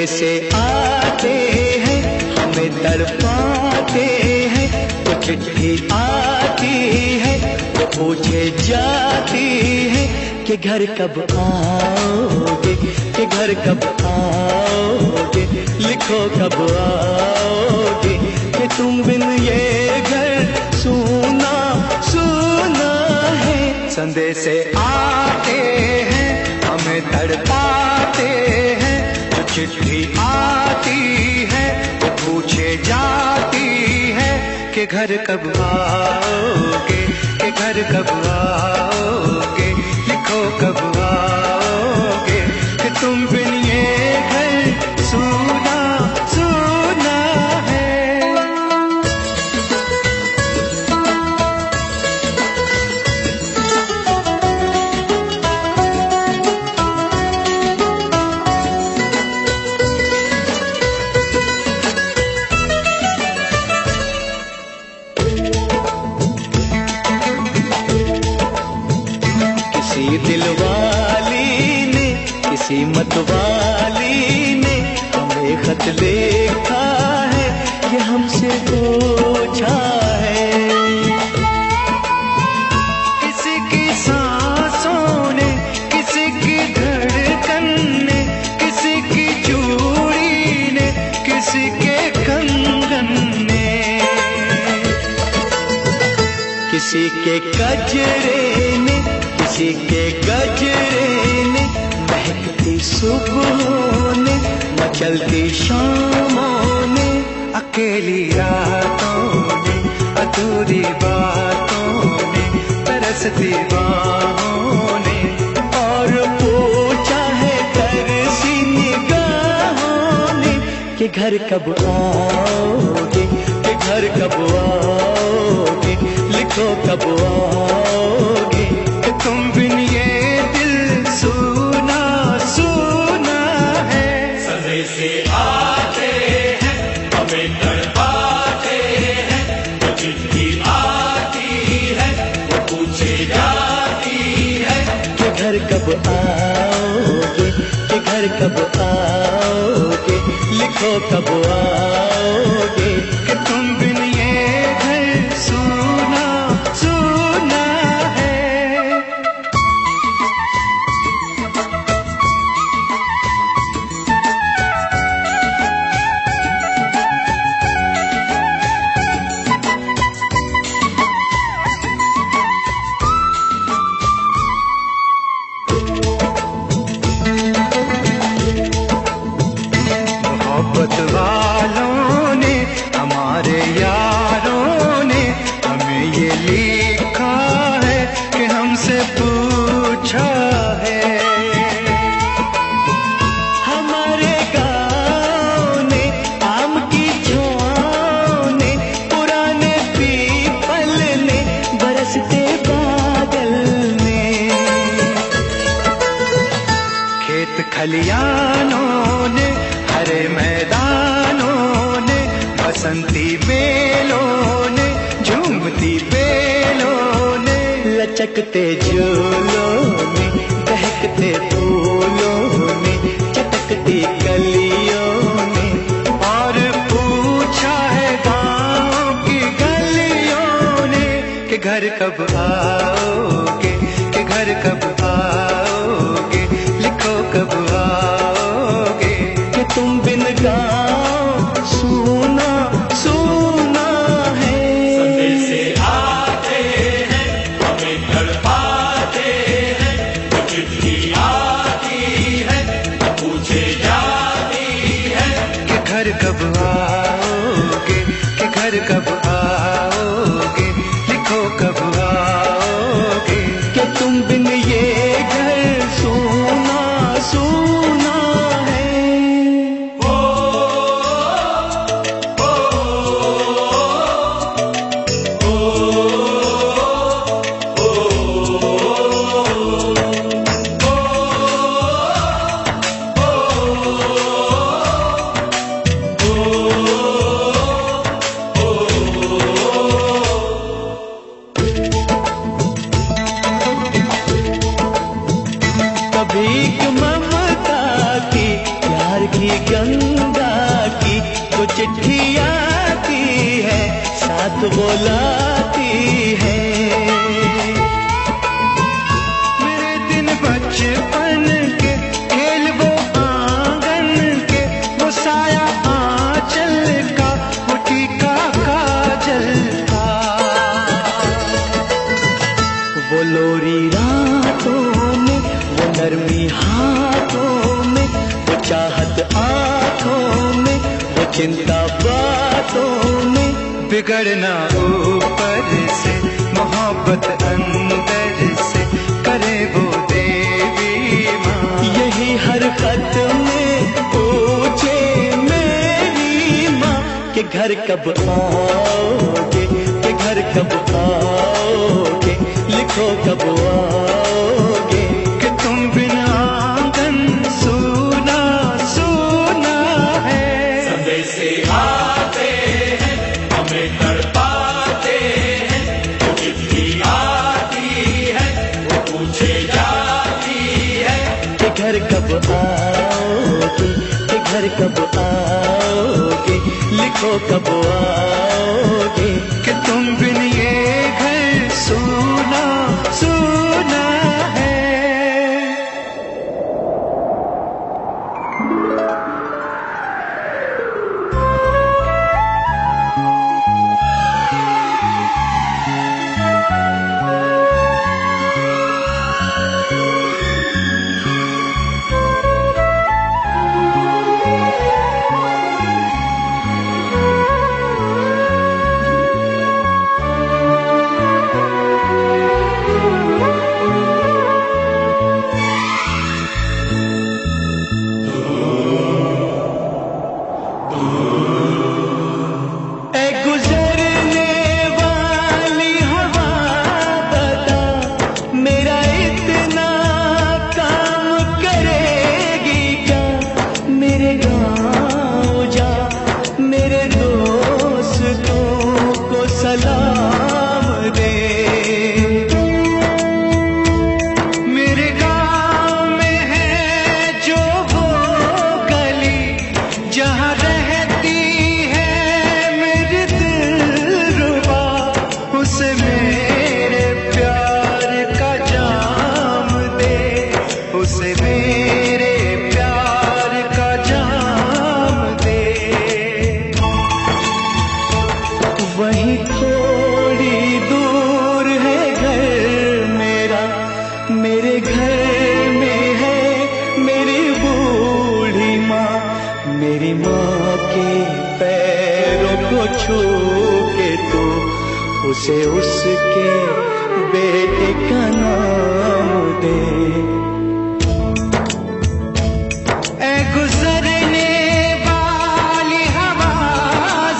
संदेशे आते हैं, हमें तड़पाते हैं। तो चिट्ठी आती है तो पूछे जाती है कि घर कब आओगे, कि घर कब आओगे, लिखो कब आओगे, कि तुम बिन ये घर सूना सूना है। संदेशे आते हैं, हमें तड़पाते हैं। तो चिट्ठी आती है तो पूछे जाती है कि घर कब आओगे, कि घर कब आओगे, लिखो कब आओगे, कि तुम बिन ये घर सूना सूना है। किसी दिलवाली ने, किसी मतवाली ने हमें खत लिखा है, ये हमसे पूछा है। किसी की सांसों ने, किसी की धड़कन ने, किसी की चूड़ी ने, किसी के कंगन ने, किसी के गजरे ने, किसी के गजरे ने, महकती सुबहों ने, मचलती शामों ने, अकेली रातों ने, अधूरी बातों ने, तरसती बाहों ने, और पूछा है तरसी निगाहों ने कि घर कब आओगे, कि घर कब आओगे, लिखो कब आओगे, कि तुम बिन ये दिल सूना सूना है। संदेशे आते हैं, हमें तड़पाते हैं। तो चिट्ठी आती है वो पूछे जाती है कि घर कब आओगे, कि घर कब आओगे, लिखो कब आओगे, कि तुम बिन ये घर सूना सूना है। मोहब्बत वालों ने, हमारे यारों ने हमें ये लिखा है कि हमसे पूछा है। हमारे गाँव ने, आम की छाँव ने, पुराने पीपल ने, बरसते बादल ने, खेत खलियानों ने, हरे मैदानों ने, बसंती बेलों ने, झूमती बेलों ने, लचकते झूलों ने, दहकते फूलों ने, चटकती कलियों ने, और पूछा है गाँव की गलियों ने कि घर कब आओगे, कि घर कब आओगे, लिखो कब आओगे, कि तुम बिन गाँव सूना सूना है। संदेशे आते हैं, हमें तड़पाते हैं। तो चिट्ठी आती है तो पूछे जाती है कि घर कब आओगे, कि घर कब आओगे, लिखो कब आओगे, कि तुम बिन ये चिट्ठी आती है साथ वो लाती है। मेरे दिन बचपन के खेल वो आंगन के, वो साया आंचल का, वो टीका काजल का, वो लोरी रातों में, वो नरमी हाथों में, वो चाहत आंखों में, वो चिंता बातों में। बिगड़ना ऊपर से, मोहब्बत अंदर से, करे वो देवी माँ। यही हर खत में पूछे मेरी माँ कि घर कब आओगे, कि घर कब आओगे, लिखो कब आओगे। कि तुम बिना आंगन सूना सूना है। संदेश आते हैं हमें तड़पाते हैं, वो चिट्ठी आती है वो पूछे जाती है। कि घर कब आओगे, कि घर कब आओगे, लिखो कब आओगे। कि तुम बिन ये घर सूना सूना है। उसे उसके बेटे का नाम दे। ऐ गुजरने वाली हवा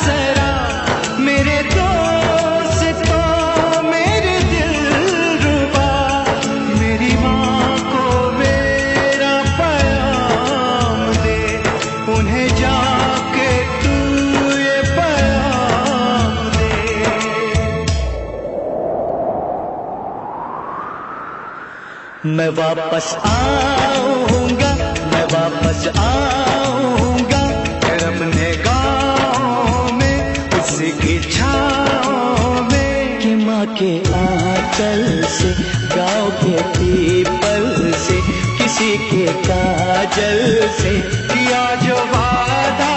जरा मेरे दोस्तों, मेरे दिलरुबा, मेरी माँ को मेरा पैगाम दे। उन्हें जाके तू ये पैगाम दे। मैं वापस आऊंगा, मैं वापस आऊंगा, अपने गाँव में उसकी छाँव में। कि माँ के आंचल से, गाँव के पीपल से, किसी के काजल से, किया जो वादा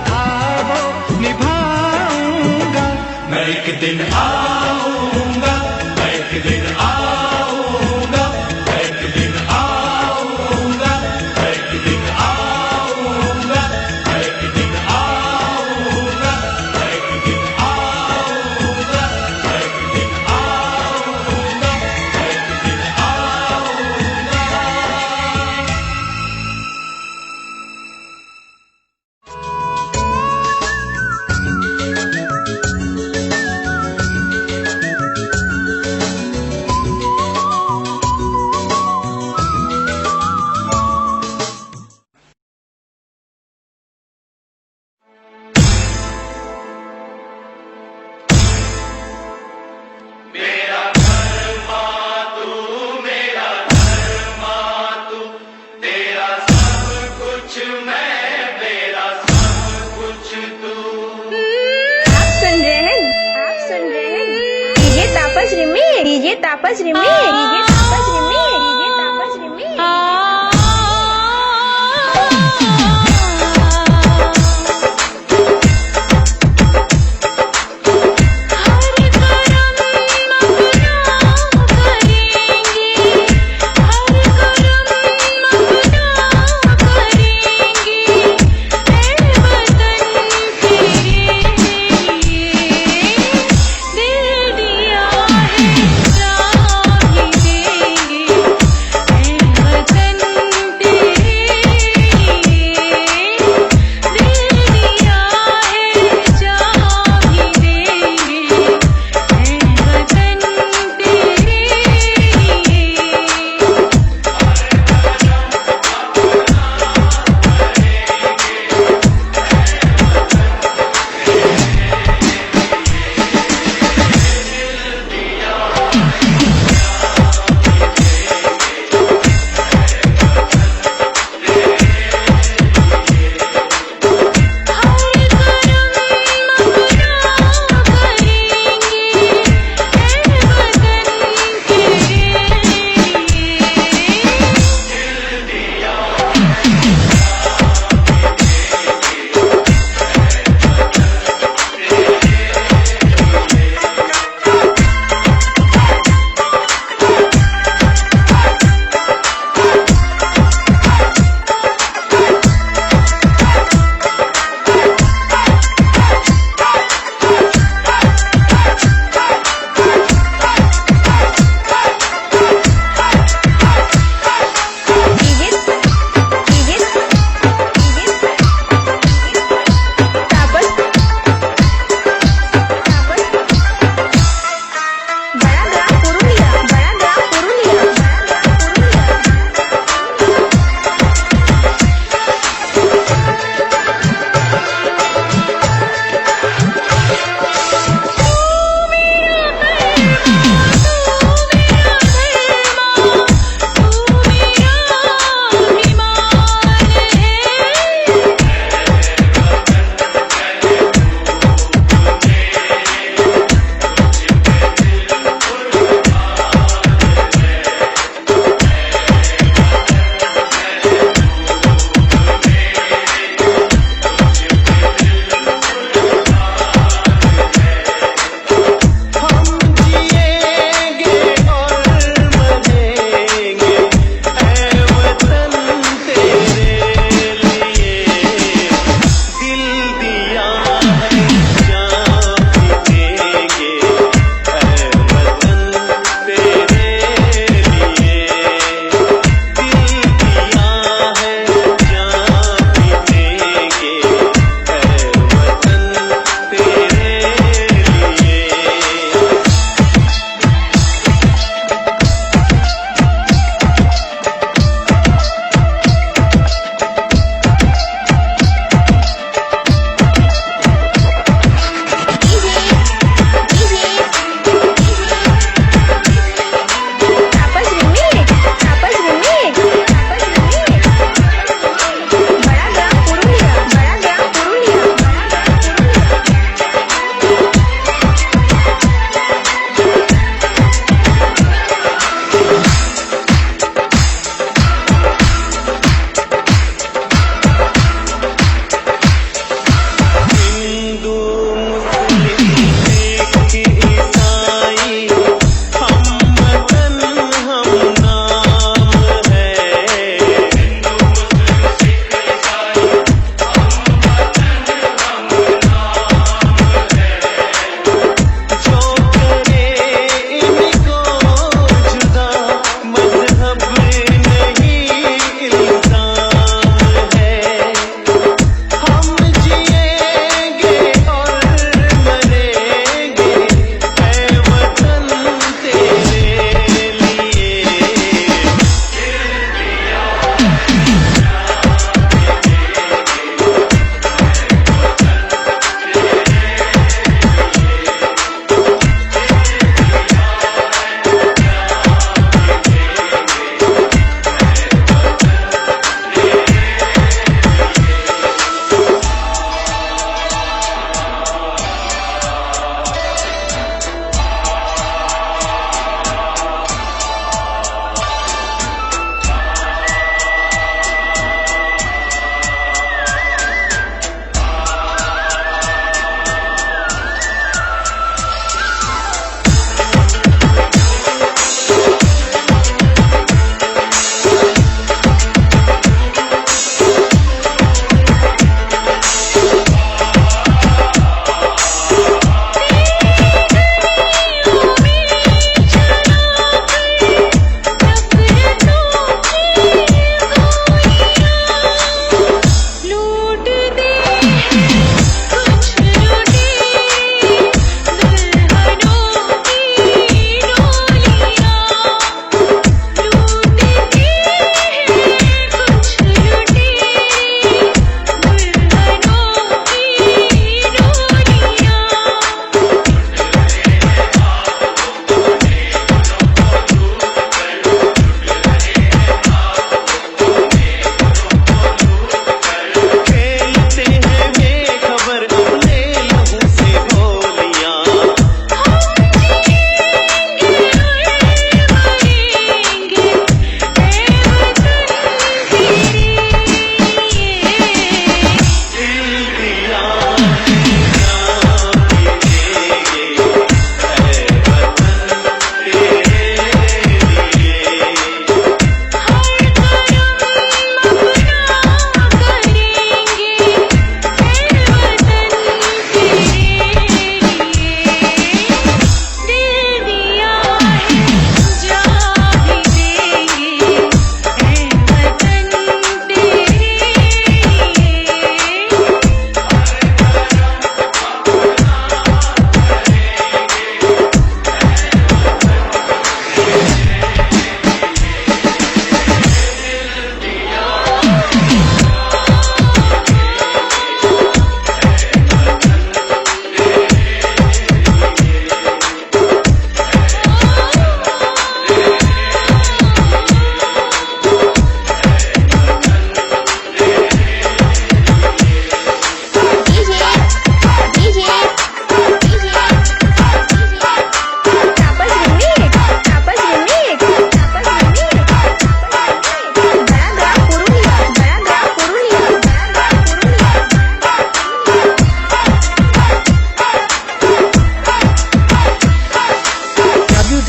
था वो निभाऊंगा। मैं एक दिन आऊंगा, मैं एक दिन आऊंगा, मैं एक दिन आऊंगा, मैं एक दिन आऊंगा, मैं एक दिन आऊंगा, मैं एक दिन आऊंगा, मैं एक दिन आऊंगा, मैं एक दिन आऊंगा। तापस रिमी डीजे तापस रिमी डीजे तापस रिमी डीजे तापस रिमी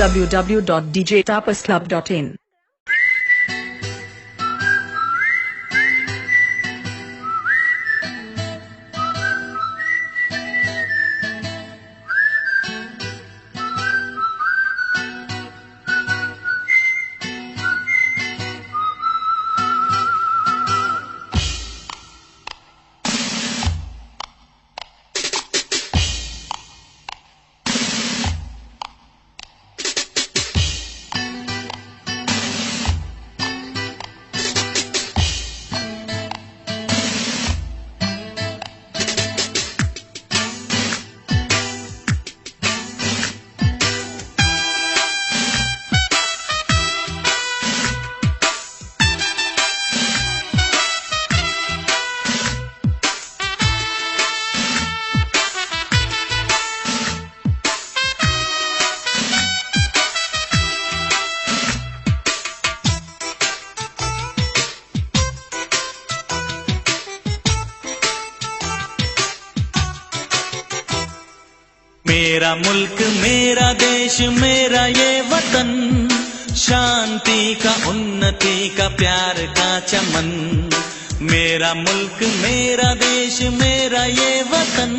www.djtapasclub.in. मेरा मुल्क मेरा देश मेरा ये वतन, शांति का उन्नति का प्यार का चमन। मेरा मुल्क मेरा देश मेरा ये वतन,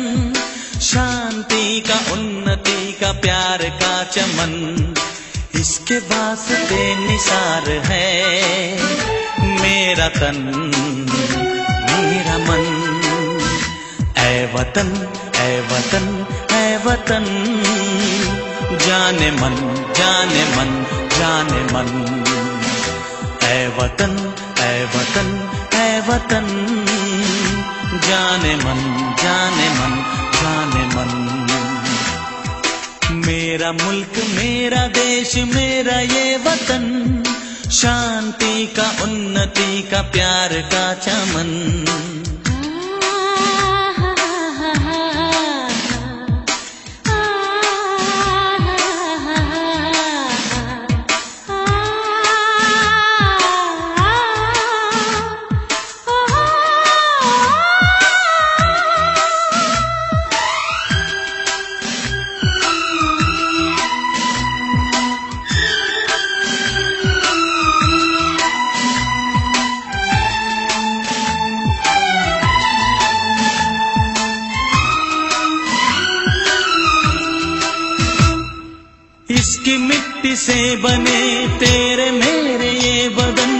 शांति का उन्नति का प्यार का चमन। इसके वास्ते निसार है मेरा तन मेरा मन। ऐ वतन ऐ वतन ऐ वतन, जाने मन जाने मन जाने मन। ऐ वतन ऐ वतन ऐ वतन, जाने मन जाने मन जाने मन। मेरा मुल्क मेरा देश मेरा ये वतन, शांति का उन्नति का प्यार का चमन। इसकी मिट्टी से बने तेरे मेरे ये बदन,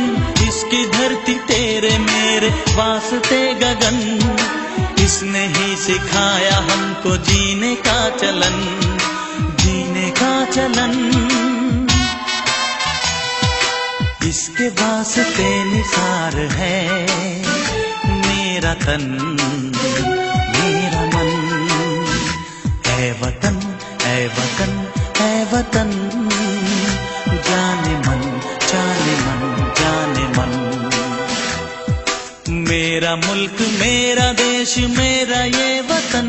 इसकी धरती तेरे मेरे वास्ते गगन। इसने ही सिखाया हमको जीने का चलन जीने का चलन। इसके वास्ते निसार है मेरा तन मेरा मन। ऐ वतन ऐ वतन ऐ वतन, जाने मन जाने मन जाने मन। मेरा मुल्क मेरा देश मेरा ये वतन,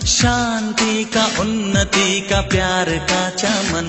शांति का उन्नति का प्यार का चमन।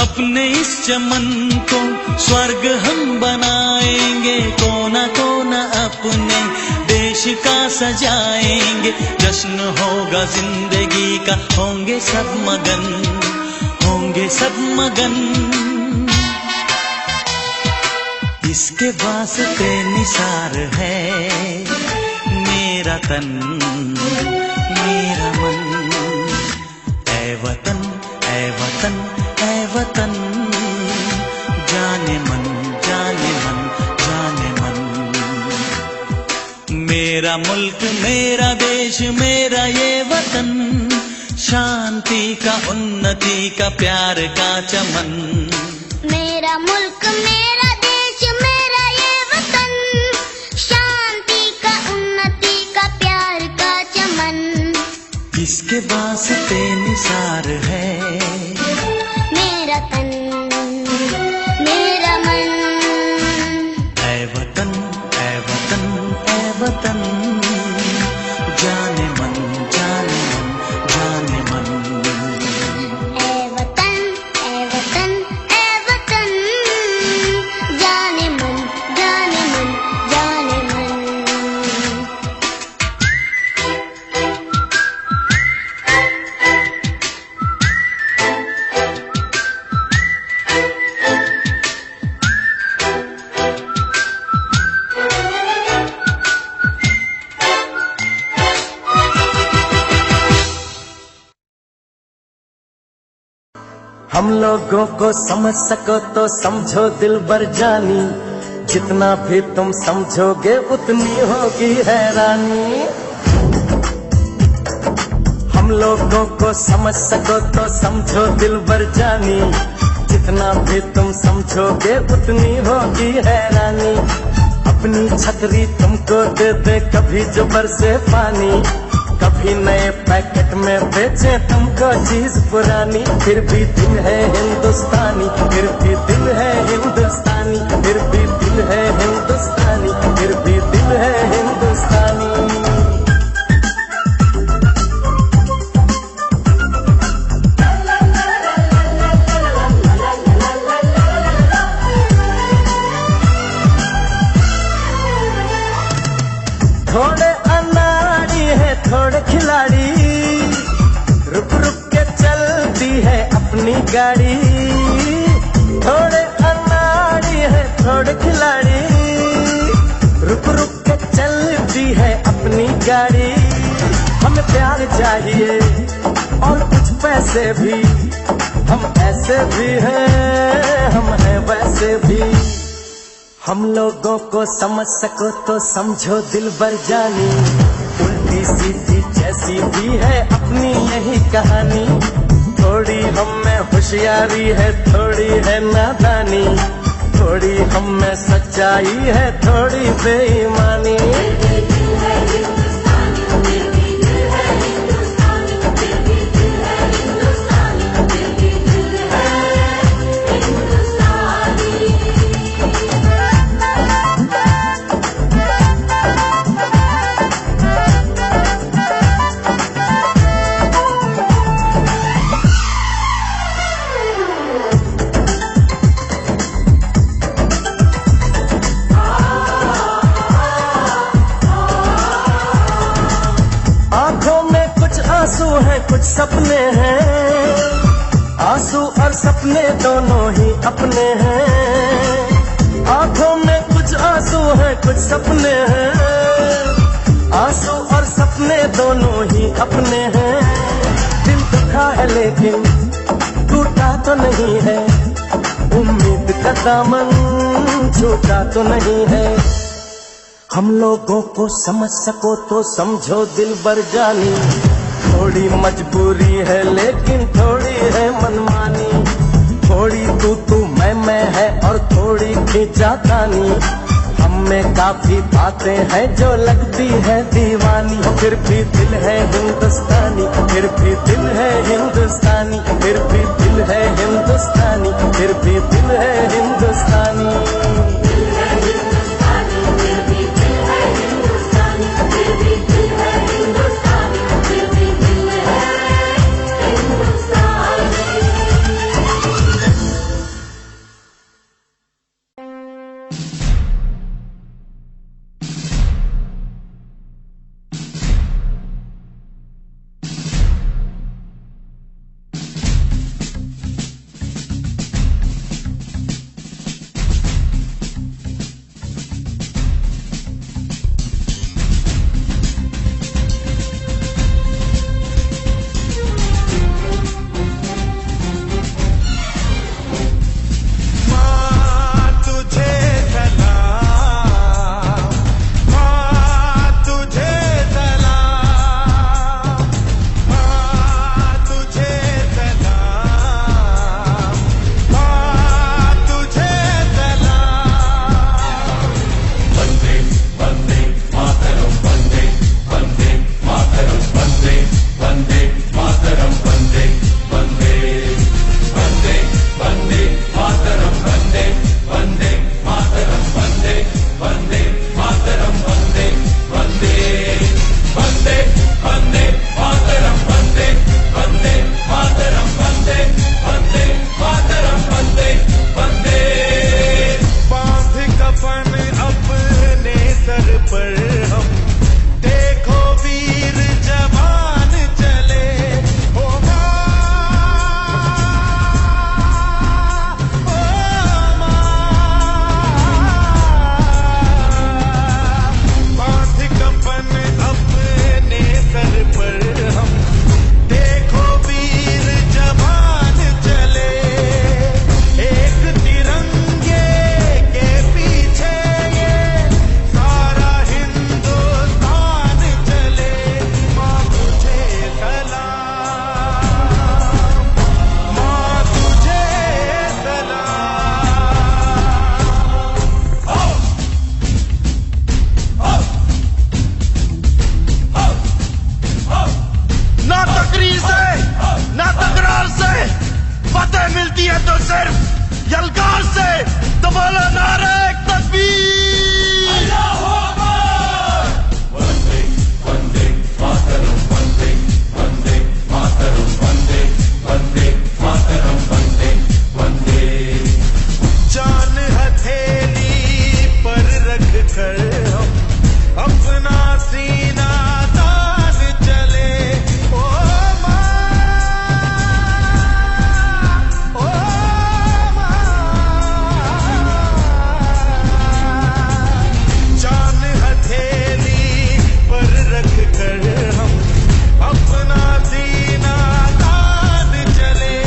अपने इस चमन को स्वर्ग हम बनाएंगे, कोना कोना अपने देश का सजाएंगे। जश्न होगा जिंदगी का, होंगे सब मगन होंगे सब मगन। इसके वास्ते निसार है मेरा तन मेरा मन। ऐ वतन ऐ वतन ऐ वतन, जाने मन जाने मन जाने मन। मेरा मुल्क मेरा देश मेरा ये वतन, शांति का उन्नति का प्यार का चमन। मेरा मुल्क मेरा देश मेरा ये वतन, शांति का उन्नति हम लोगों को समझ सको तो समझो दिलबर जानी, जितना भी तुम समझोगे उतनी होगी हैरानी। हम लोगों को समझ सको तो समझो दिलबर जानी, जितना भी तुम समझोगे उतनी होगी हैरानी। अपनी छतरी तुमको दे दे कभी जो बरसे पानी, कभी नए पैकेट में बेचे तुमको चीज पुरानी। फिर भी दिल है हिंदुस्तानी, फिर भी दिल है हिंदुस्तानी, फिर भी दिल है हिंदुस्तानी, फिर भी दिल है हिंदुस्तानी। थोड़े अनाड़ी है थोड़े खिलाड़ी, रुक रुक के चलती है अपनी गाड़ी। थोड़े अनाड़ी है थोड़े खिलाड़ी, रुक रुक के चलती है अपनी गाड़ी। हमें प्यार चाहिए और कुछ पैसे भी, हम ऐसे भी हैं हम हैं वैसे भी। हम लोगों को समझ सको तो समझो दिलबर जानी, उल्टी सीधी जैसी भी है अपनी यही कहानी। थोड़ी हम में होशियारी है थोड़ी है नादानी, थोड़ी हम में सच्चाई है थोड़ी बेईमानी। आंसू हैं कुछ सपने हैं, आंसू और सपने दोनों ही अपने हैं। आंखों में कुछ आंसू हैं कुछ सपने हैं, आंसू और सपने दोनों ही अपने हैं। दिल दुखा है लेकिन टूटा तो नहीं है, उम्मीद का दामन छूटा तो नहीं है। हम लोगों को समझ सको तो समझो दिलबर जानी, थोड़ी मजबूरी है लेकिन थोड़ी है मनमानी। थोड़ी तू मैं है और थोड़ी खींचातानी, हम में काफी बातें हैं जो लगती है दीवानी। फिर भी दिल है हिंदुस्तानी, फिर भी दिल है हिंदुस्तानी, फिर भी दिल है हिंदुस्तानी, फिर भी दिल है हिंदुस्तानी। विजय मिलती है तो सिर्फ यलकार से। तो बोलो नारे तकबीर। जान हथेली पर रख कर हम अपना सीना तान चले। ओ माँ, ओ माँ, जान हथेली पर रख कर हम अपना सीना तान चले।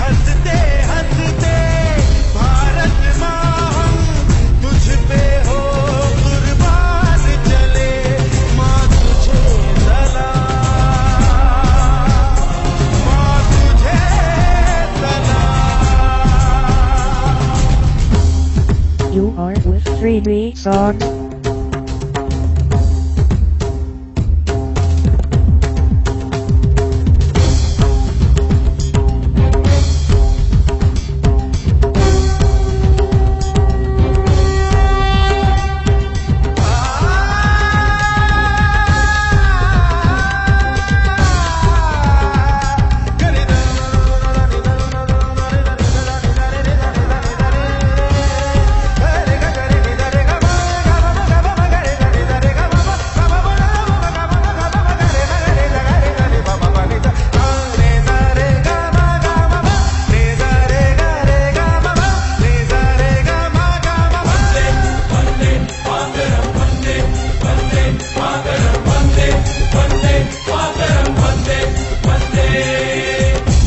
हंसते हंसते भारत माँ हम तुझ पे हो कुर्बान चले। माँ तुझे सलाम, माँ तुझे सलाम। You are with 3D Songs.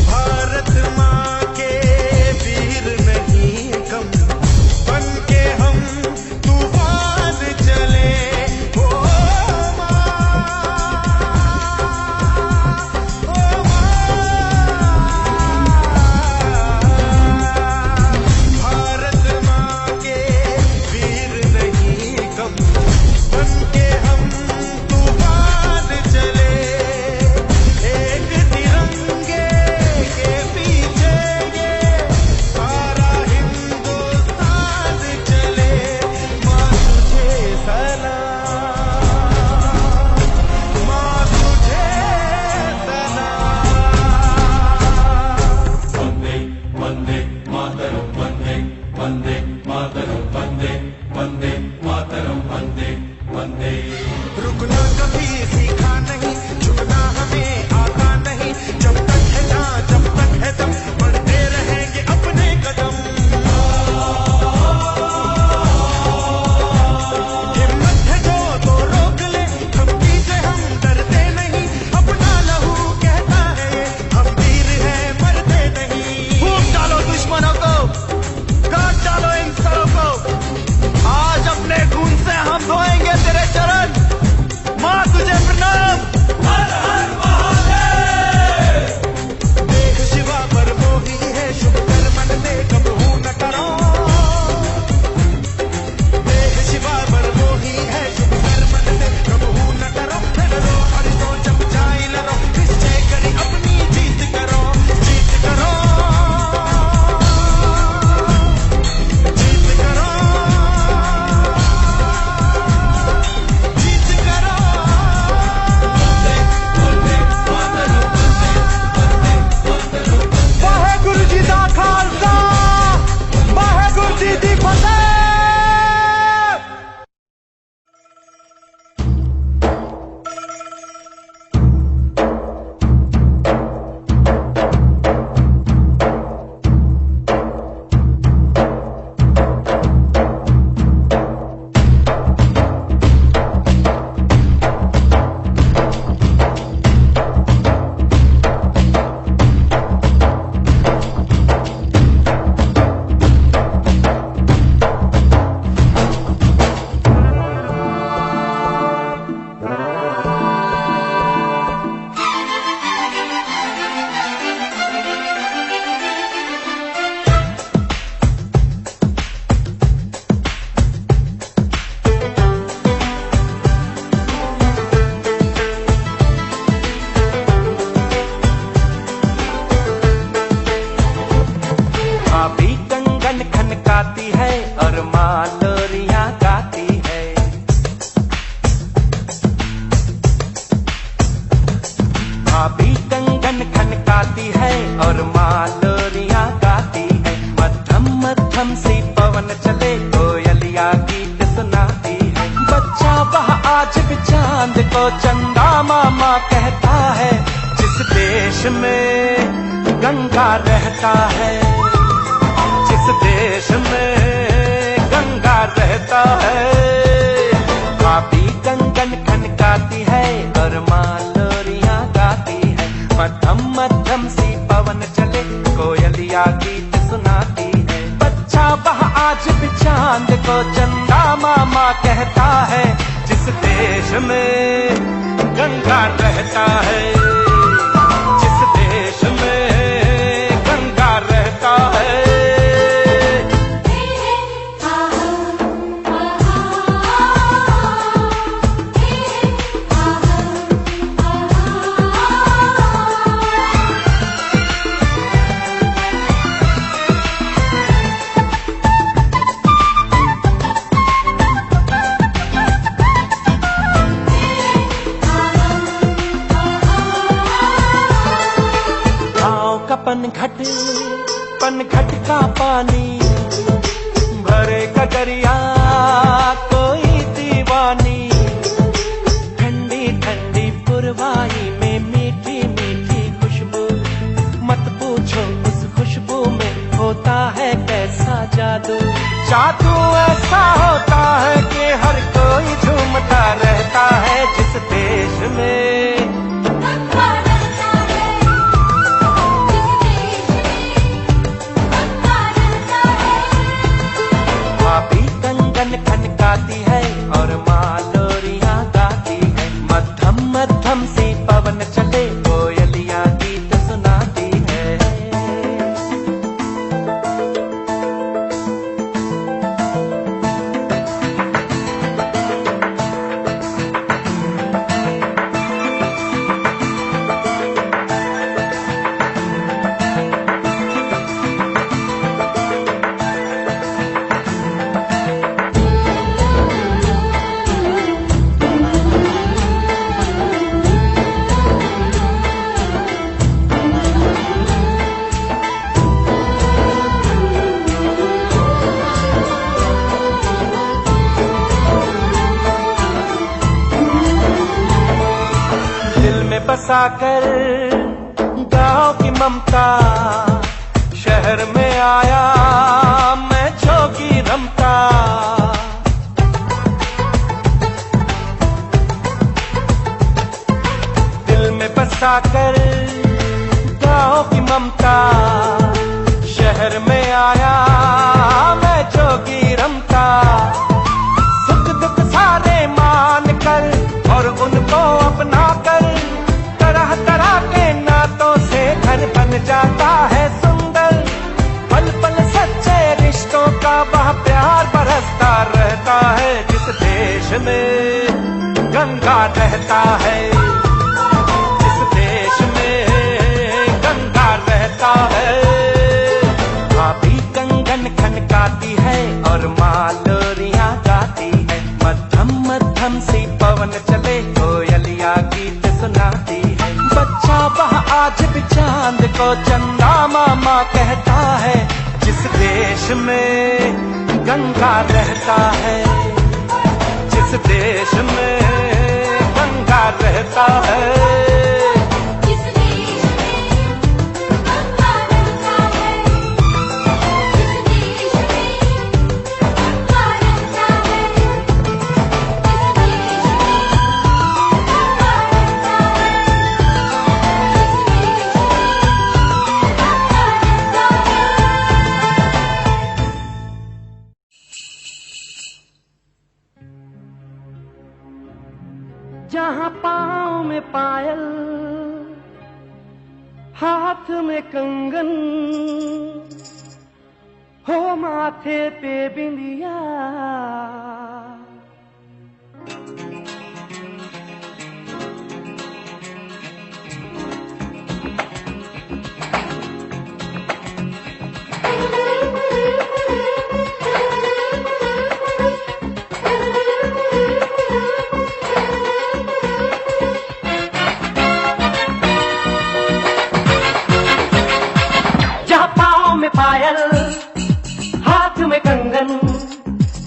Bharat माँ के वीर नहीं कम, बन के हम तूफान चले। ओ माँ, ओ माँ, भारत माँ के वीर नहीं कम, बन के हम तूफान चले। एक तिरंगे के पीछे ये सारा हिंदुस्तान चले। माँ तुझे सलाम, माँ तुझे सलाम। वंदे वंदे मातरम, वंदे वंदे मातरम, वंदे वंदे मातरम, वंदे वंदे। रुकना कभी सीखा नहीं, झुकना हमें आता नहीं। जब तक है जहाँ, जब तक है दम, बढ़ते रहेंगे अपने कदम। हिम्मत है जो तो रोक ले, धमकी से हम डरते नहीं। अपना लहू कहता है ये, हम वीर हैं मरते नहीं। फूंक डालो दुश्मनों को, काट डालो इन सरों को। आज अपने खून से हम धोएंगे तेरे चरण। माँ तुझे प्रणाम। को चंदा मामा कहता है, जिस देश में गंगा रहता है, जिस देश में गंगा रहता है। भाभी कंगन खनकाती है और माँ लोरियां गाती है, मध्यम मध्यम सी पवन चले कोयलिया गीत सुनाती है। बच्चा वह आज भी चांद को चंदा मामा कहता है, जिस देश में गंगा रहता है, जिस देश में गंगा रहता है। पनघट का पानी भरे गगरिया कोई दीवानी, ठंडी ठंडी पुरवाई में मीठी मीठी खुशबू, मत पूछो उस खुशबू में होता है कैसा जादू। जादू ऐसा होता है कि हर कोई झूमता रहता है, जिस देश में खनकाती है और माँ लोरियां गाती है, मध्यम मध्यम सी पवन चले कोयलियां गीत सुनाती है। बसाकर गांव की ममता, शहर में आया मैं जोगी रमता। दिल में बसाकर गांव की ममता, शहर में आया मैं जोगी रमता। सुख दुख सारे मान कर और उनको अपना कर, तरह तरह के नातों से घर बन जाता है सुंदर। पल पल सच्चे रिश्तों का वह प्यार बरसता रहता है, जिस देश में गंगा रहता है, जिस देश में गंगा रहता है। भाभी कंगन खनकाती है और माँ लोरियां गाती है, मध्यम मध्यम सी पवन चले कोयलिया गीत सुनाती है। बच्चा वह आज भी चांद को चंदा मामा कहता है, जिस देश में गंगा रहता है, जिस देश में गंगा रहता है। जहाँ पाँव में पायल, हाथ में कंगन, हो माथे पे बिंदिया, पायल, हाथ में कंगन,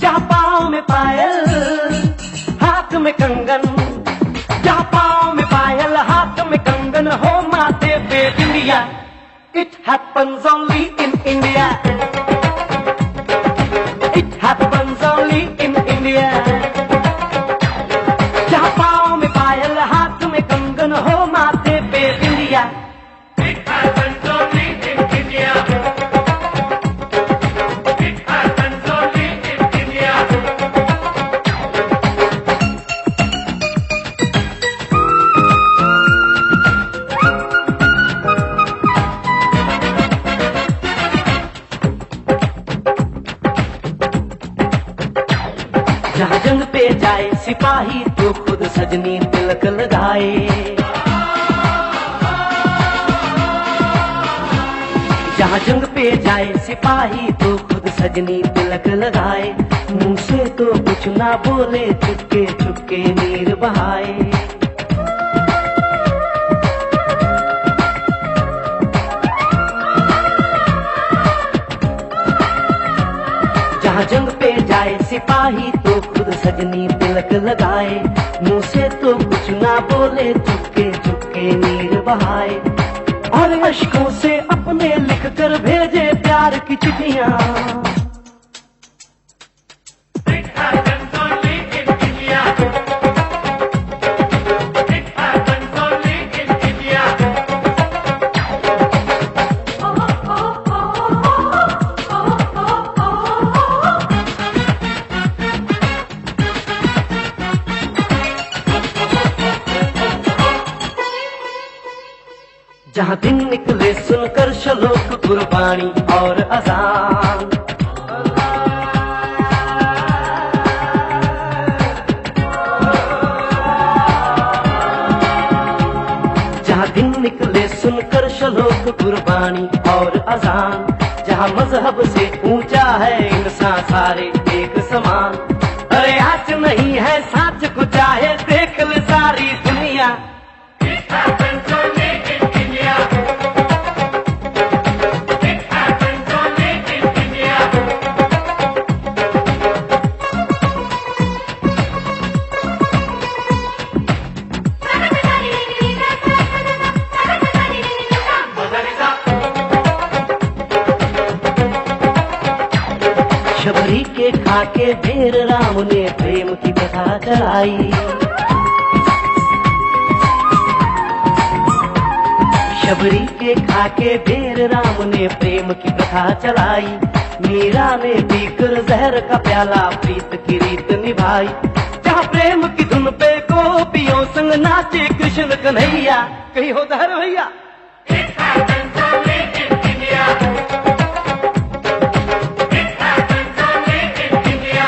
जहाँ पाँव में पायल। happens only in India. It happens only in India. जहाँ पाँव में पायल, हाथ में कंगन हो, माथे पे बिंदिया. It happens only in India. It happens only in India. जहाँ जंग पे जाए सिपाही तो खुद सजनी तिलक लगाए. जहाँ जंग पे जाए सिपाही तो खुद सजनी तिलक लगाए. मुंह से तो कुछ ना बोले, चुपके चुपके नीर बहाए. जहाँ जंग पे जाए सिपाही तो खुद सजनी तिलक लगाए. मुंह से तो कुछ ना बोले, चुपके चुपके नीर बहाए. और अश्कों से अपने लिख कर भेजे प्यार की चिट्ठियां. It happens only in India. It happens only in India. जहाँ दिन निकले सुनकर श्लोक गुरबाणी और अजान. जहाँ दिन निकले सुनकर श्लोक गुरबाणी और अजान. जहाँ मजहब से ऊंचा है इंसान सारे एक समान. अरे आज नहीं है साच को चाहे देख ले सारी दुनिया. It happens only in India. It happens only in India. Shabari के खाके ढेर राम ने प्रेम की कथा चलाई. शबरी के खाके ढेर राम ने प्रेम की कथा चलाई. मीरा ने पीकर जहर का प्याला प्रीत की रीत निभाई. जहाँ प्रेम की धुन पे गोपियों संग नाचे कृष्ण कन्हैया. कहीं हो धर भैया. It happens only in India. It happens only in India.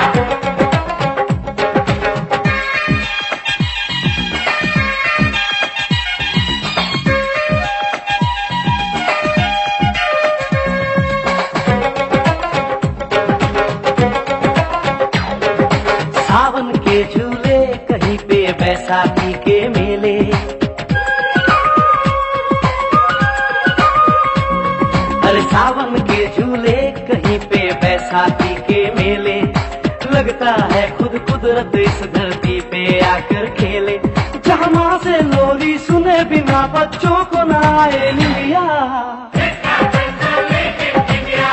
सावन के झूले कहीं पे बैसाखी के मेले. अरे सावन के झूले कहीं पे बैसाखी के मेले. लगता है खुद कुदरत इस धरती पे आकर खेले. जहाँ माँ से लोरी सुने बिना बच्चों को ना आए निंदिया. It happens only in India.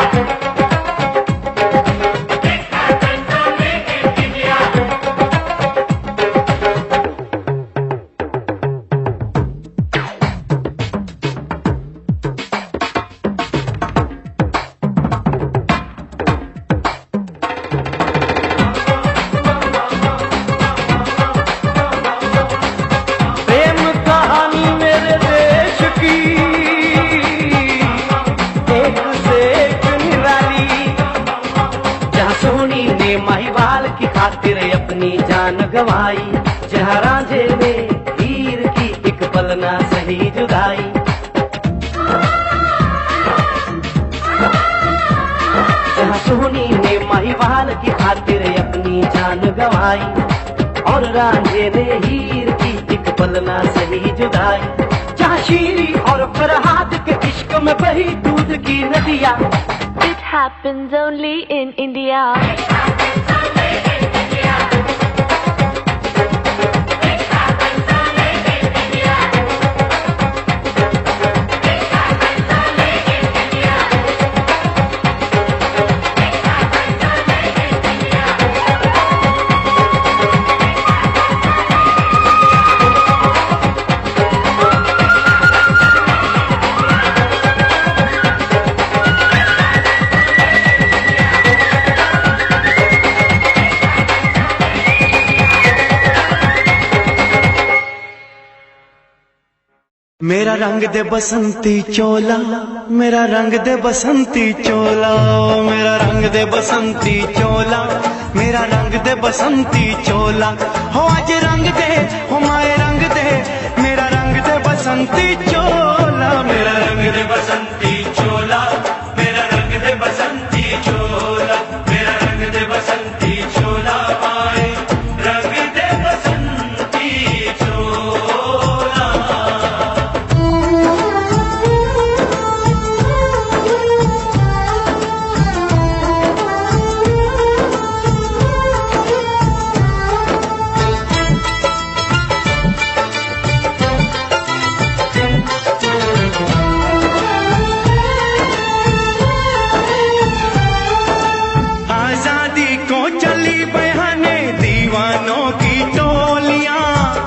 It happens only in India. प्रेम कहानी मेरे देश की एक से एक निराली. जहाँ सोनी ने महिवाल की खातिर अपनी जान गंवाई. जहाँ रांझे ने हीर की एक पल ना सही जुदाई. जहाँ सोनी ने महिवाल की खातिर अपनी जान गंवाई. और रांझे ने हीर की एक पल ना सही जुदाई. जहाँ शीरी और फरहाद के इश्क में बही दूध की नदियाँ. It happens only in India. मेरा रंग दे बसंती चोला, मेरा रंग दे बसंती चोला, मेरा रंग दे बसंती चोला, मेरा रंग दे बसंती चोला। हो आज रंग दे, हो माए रंग दे, मेरा रंग दे बसंती चोला, मेरा रंग दे बसंती चोला, मेरा रंग दे बसंती चोला, मेरा रंग दे बसंती चोला, माए रंग दे बसंती चोला। आजादी को चली बहाने दीवानों की टोलियां,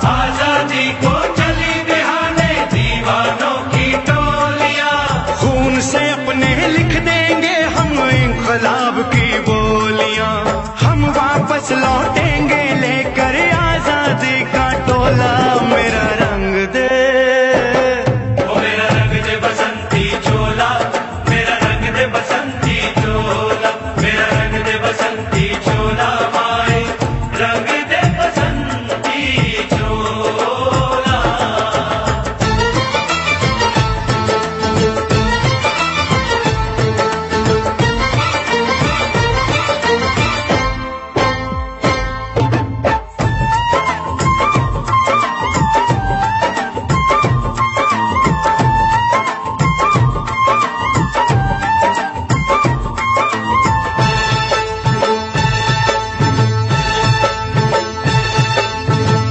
आजादी को चली बहाने दीवानों की टोलियां। खून से अपने लिख देंगे हम इंकलाब की बोलियां, हम वापस लौटेंगे लेकर आजादी का टोला। मेरा रंग दे, ओ मेरा रंग दे बसंती चोला, मेरा रंग दे बसंती चोला, मेरा रंग दे बसंती चोला, माए रंग दे बसंती चोला।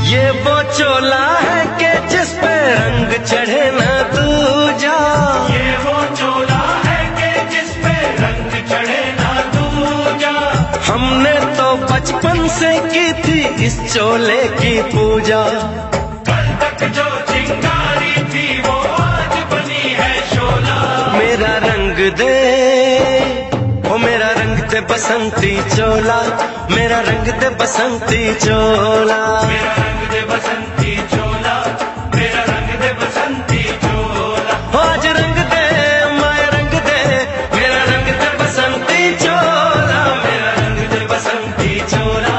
ये वो चोला है कि जिस पे रंग चढ़े न दूजा, ये वो चोला है कि जिस पे रंग चढ़े न दूजा। हमने तो बचपन से की थी इस चोले की पूजा, कल तक जो चिंगारी थी वो आज बनी है शोला। मेरा रंग दे, ओ मेरा रंग दे बसंती चोला, मेरा रंग दे बसंती चोला, मेरा रंग दे बसंती चोला, मेरा रंग दे बसंती चोला। हो आज रंग दे, माए रंग दे, मेरा रंग दे बसंती चोला, मेरा रंग दे बसंती चोला,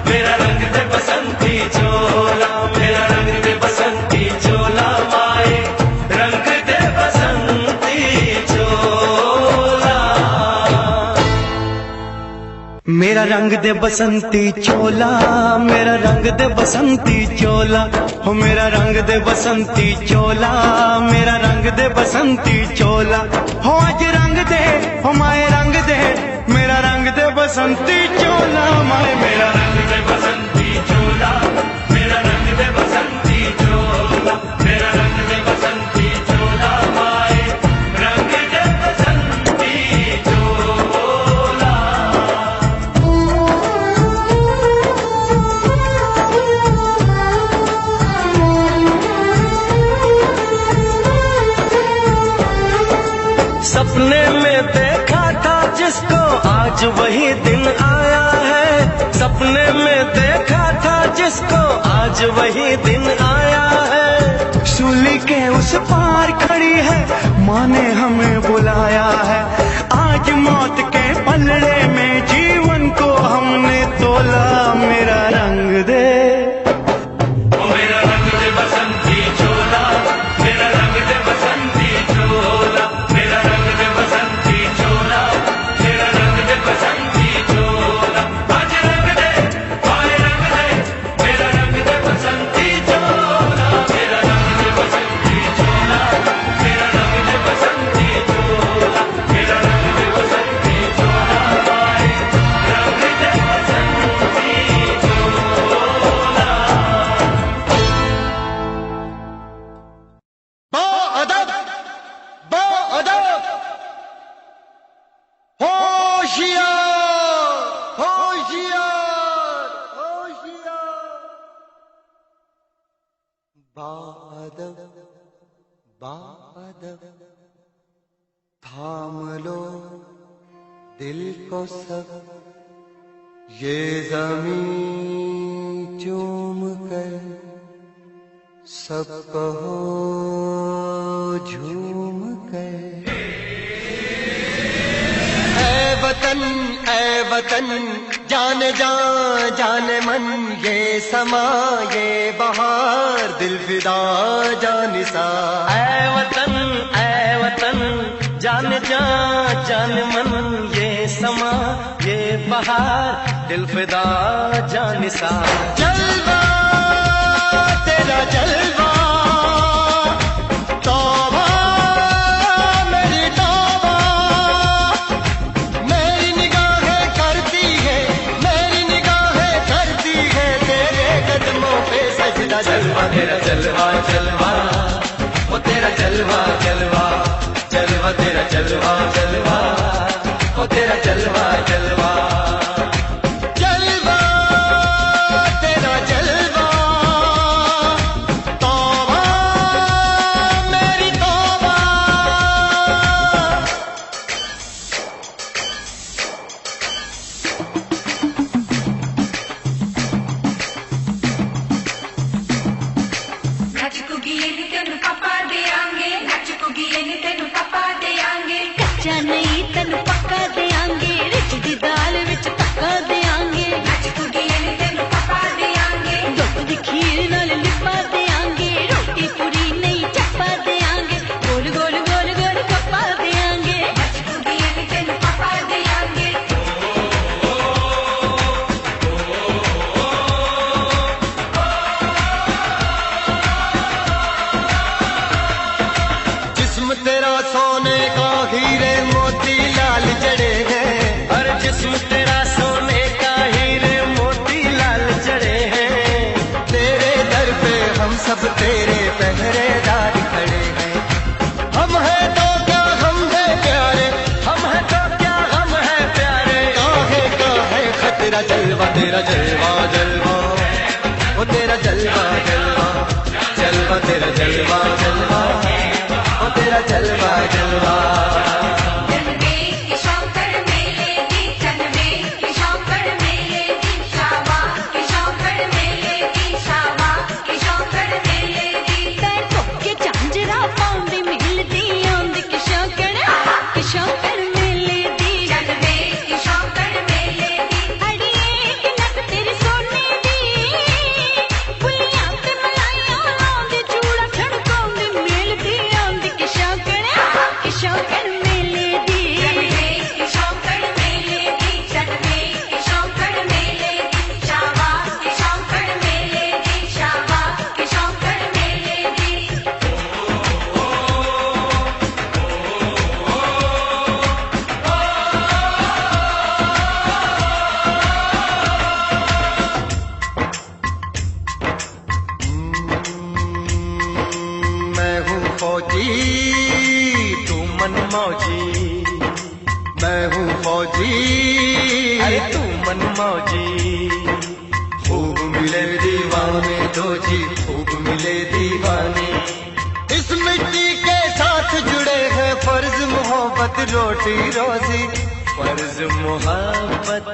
मेरा रंग दे बसंती चोला, मेरा रंग दे बसंती चोला, माए रंग दे बसंती चोला। मेरा रंग दे बसंती चोला, मेरा रंग दे बसंती चोला, हो मेरा रंग दे बसंती चोला, मेरा रंग दे बसंती चोला। हो आज रंग दे, हो माए रंग दे, मेरा रंग दे बसंती चोला, माए मेरा रंग दे बसंती चोला, मेरा रंग दे बसंती चोला, मेरा रंग दे बसंती चोला, माए रंग दे बसंती चोला। सपने में देखा था जिसको आज वही दिन आया है, सपने में देखा था जिसको आज वही दिन आया है। सूली के उस पार खड़ी है, माँ ने हमें बुलाया है। आज मौत के पलड़े में जीवन को हमने तोला। मेरा रंग दे, ओ मेरा रंग दे बसंती चोला, मेरा रंग दे बसंती चोला, मेरा रंग दे बसंती चोला, मेरा रंग दे बसंती चोला। आज रंग दे, माए रंग दे, मेरा रंग दे बसंती चोला, मेरा रंग दे बसंती चोला, मेरा रंग दे बसंती चोला, मेरा रंग दे बसंती चोला, माए रंग दे बसंती चोला। बाअदब, बाअदब, होशियार, होशियार, होशियार। बाअदब, बाअदब, थाम लो दिल को सब, ये जमीन चूम कर सब कहो झूम कर। ऐ वतन जाने जा जाने मन, ये समा ये बहार दिल फिदा जानिसा। ऐ वतन जान जा जान मन, ये समा ये बहार दिल फिदा जानिसा। जलवा तेरा जलवा, तौबा मेरी तौबा, मेरी निगाहें करती है, मेरी निगाहें करती है तेरे कदमों पे सजदा। जलवा तेरा जलवा जलवा, वो तेरा जलवा जलवा, जलवा तेरा जलवा जलवा, वो तेरा जलवा जलवा। जलवा तेरा जलवा, तौबा मेरी तौबा। ਨੱਚੂਗੀ ਤੈਨੂੰ ਪਾਪਾ ਦੇਾਂਗੇ, ਨੱਚੂਗੀ ਤੈਨੂੰ ਪਾਪਾ ਦੇਾਂਗੇ, ਕੱਚਾ ਨਹੀਂ ਤੈਨੂੰ ਪੱਕਾ ਦੇਾਂਗੇ, ਰਿੱਝ ਦੀ ਦਾਲ ਵਿੱਚ ਤੱਕਾ ਦੇਾਂਗੇ। ਨੱਚੂਗੀ ਤੈਨੂੰ ਪਾਪਾ ਦੇਾਂਗੇ, ਦੁੱਧ ਦੀ ਖੀਰ ਨਾਲ ਲਿਪਾ ਦੇਾਂਗੇ, ਰੋਟੀ ਪੂਰੀ ਨਹੀਂ ਚੱਪਾ ਦੇਾਂਗੇ, ਗੋਲ ਗੋਲ ਗੋਲ ਗੋਲ ਕੱਪਾ ਦੇਾਂਗੇ। ਨੱਚੂਗੀ ਤੈਨੂੰ ਪਾਪਾ ਦੇਾਂਗੇ। जिस्म तेरा सोने का हीरे मोती लाल जड़े हैं, हर जिस्म तेरा सोने का हीरे मोती लाल जड़े हैं। तेरे दर पे हम सब तेरे पहरेदार खड़े हैं। हम हैं तो क्या हम हैं प्यारे, हम है तो क्या हम है प्यारे, काहे का है खतरा। जलवा तेरा जलवा जलवा, वो तेरा जलवा जलवा, जलवा तेरा जलवा जलवा, वो तेरा जलवा जलवा। चलवे की शौकड़ मेले की, चलवे की शौकड़ मेले की, शावा की शौकड़ मेले की, शावा की शौकड़ मेले की। पैर धोके झांझरा पाउंदी मिलदी आउंदी की शौकड़ मेले दी। चलवे की शौकड़ मेले दी, अड़िए की नक तेरी सोने दी, फुलियां ते मलाइयां लाउंदी, चूड़ा छड़काउंदी मिलदी आउंदी की शौकड़ मेले दी। चलवे की शौकड़ मेले दी, चलवे की शौकड़ मेले दी, शावा की शौकड़ मेले दी, शावा की शौकड़ मेले दी। मैं हूँ फौजी तू मन मौजी, मैं हूँ फौजी अरे तू मन मौजी। खूब मिले दीवाने दो जी, खूब मिले दीवाने। इस मिट्टी के साथ जुड़े हैं फर्ज मोहब्बत रोटी रोजी, फर्ज मोहब्बत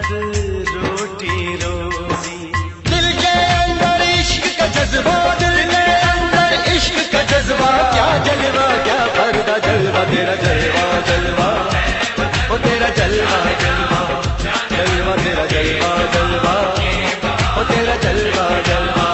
रोटी रोजी। दिल के अंदर इश्क का जज्बा, दिल के अंदर इश्क का जज्बा। क्या जलवा क्या पर्दा, जलवा तेरा जलवा जलवा, वो तेरा जलवा जलवा, जलवा तेरा जलवा जलवा, वो तेरा जलवा जलवा।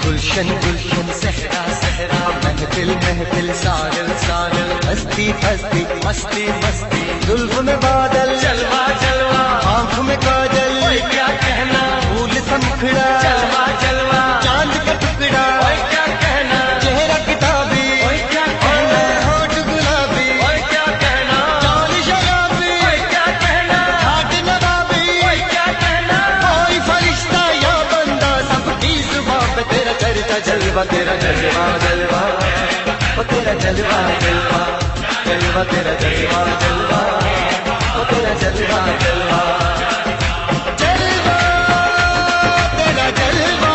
गुलशन गुलशन सहरा सहरा, महफिल महफिल सागल सागल, हस्ती हस्ती मस्ती मस्ती, जुल्फ में बादल जलवा जलवा, आँख में काजल, ओए क्या कहना, फूल समखड़ा, जलवा जलवा, चांद का टुकड़ा, ओए क्या कहना, चेहरा किताबी, ओए क्या कहना, होठ गुलाबी, ओए क्या कहना, चाल शराबी, ओए क्या कहना, हाथ नवाबी, ओए क्या कहना। कोई फरिश्ता या बंदा सबकी जुबान पे तेरा चर्चा। जलवा तेरा जलवा जलवा, वो तेरा जलवा जलवा, जलवा तेरा जलवा जलवा, वो तेरा जलवा जलवा। जलवा तेरा जलवा,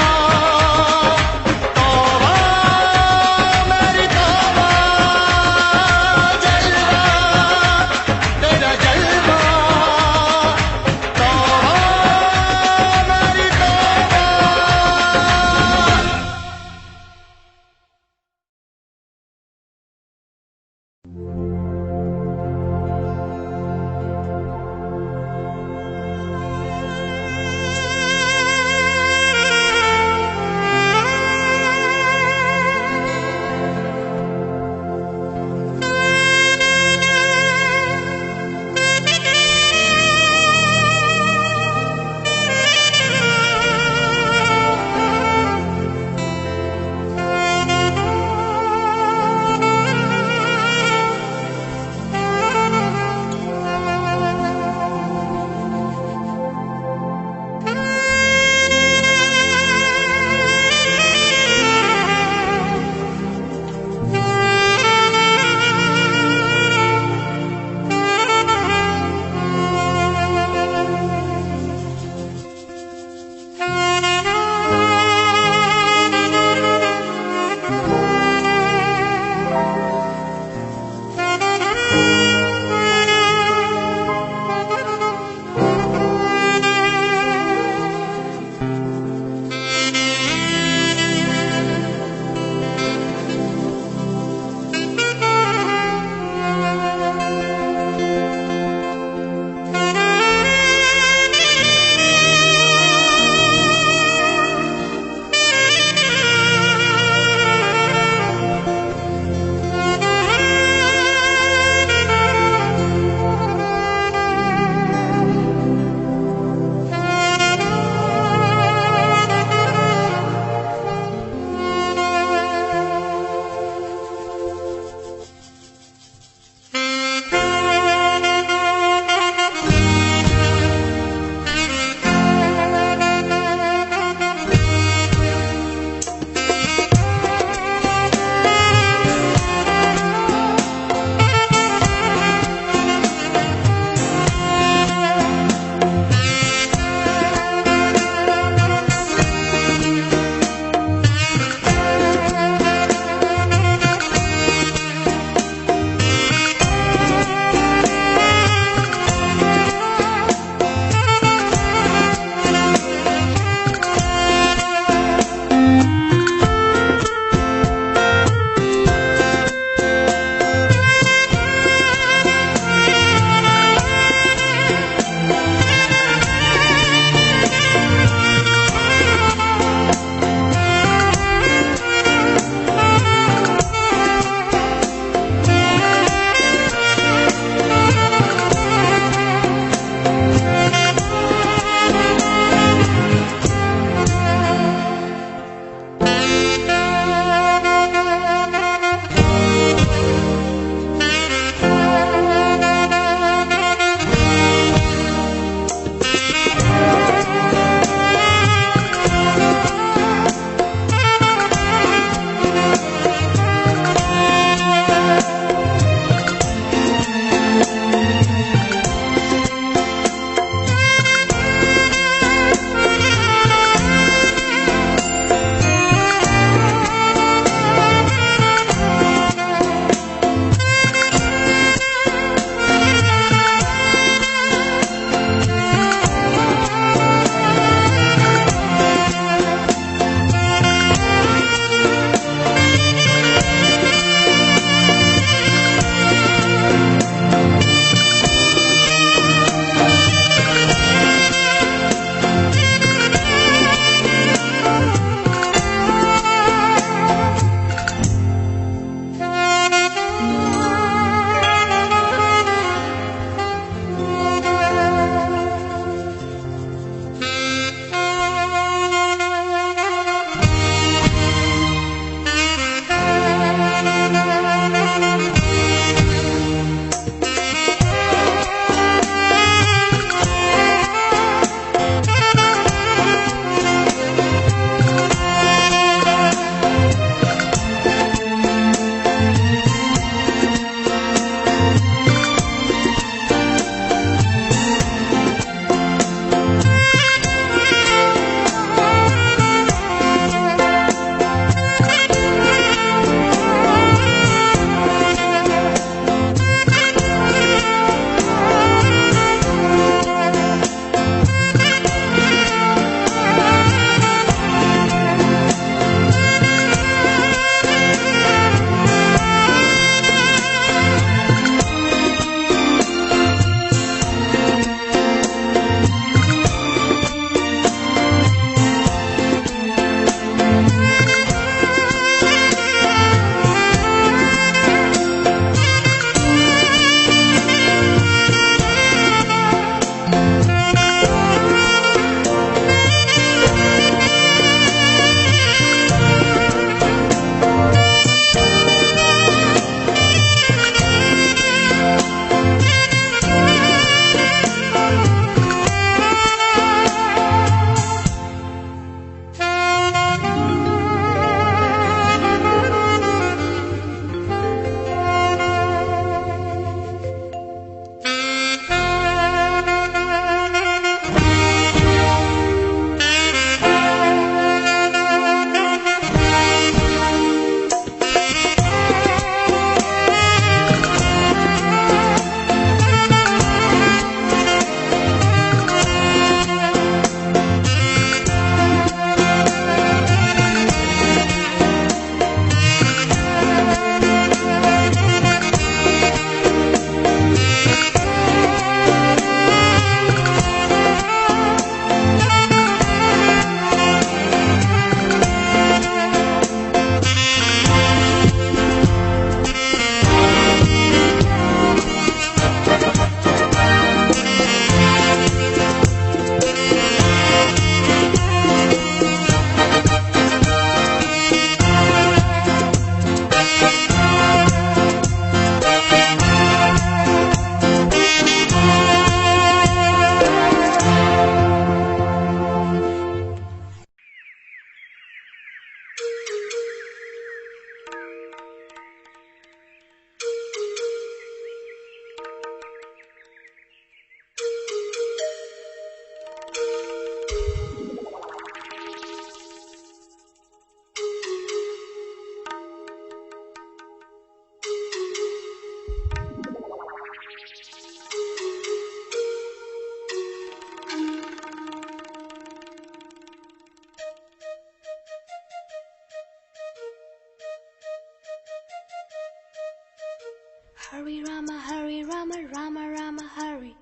Hare Rama, Rama Rama, Hare.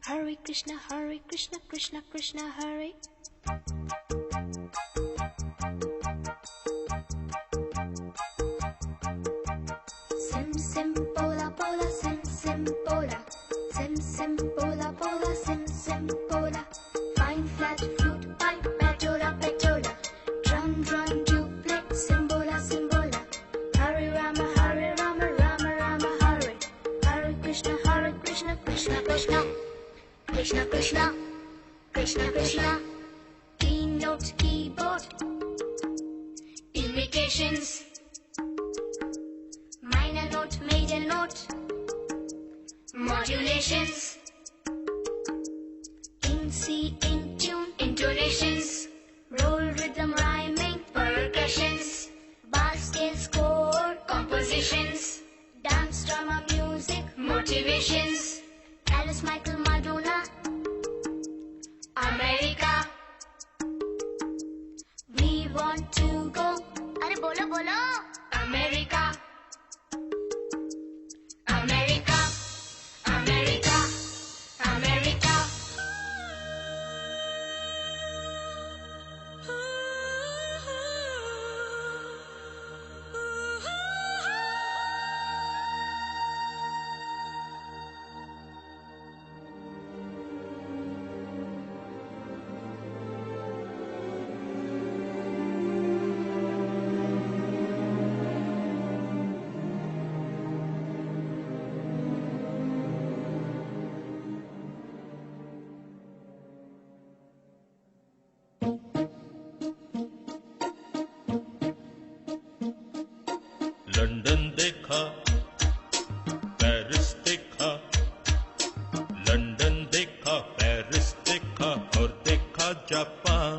Hare Krishna, Krishna Krishna, Hare. Sim sim pola pola, sim sim pola. Sim sim pola pola, sim sim pola. Fine flat flute, pipe, petola petola. Drum drum duplex, simbola simbola. Hare Rama, Rama Rama, Hare. Hare Krishna, Krishna Krishna, Krishna Krishna, Krishna Krishna. Keynote keyboard, imitations. Minor note, major note, modulations. In C, in tune, intonations. Roll rhythm, rhyming, percussions. Bar scale, score, compositions. Dance, drama, music, motivations. Alice, Michael, Madonna, America. We want to go. Arey bolo bolo. America. America, America, America. London देखा, Paris देखा, London देखा, Paris देखा और देखा Japan.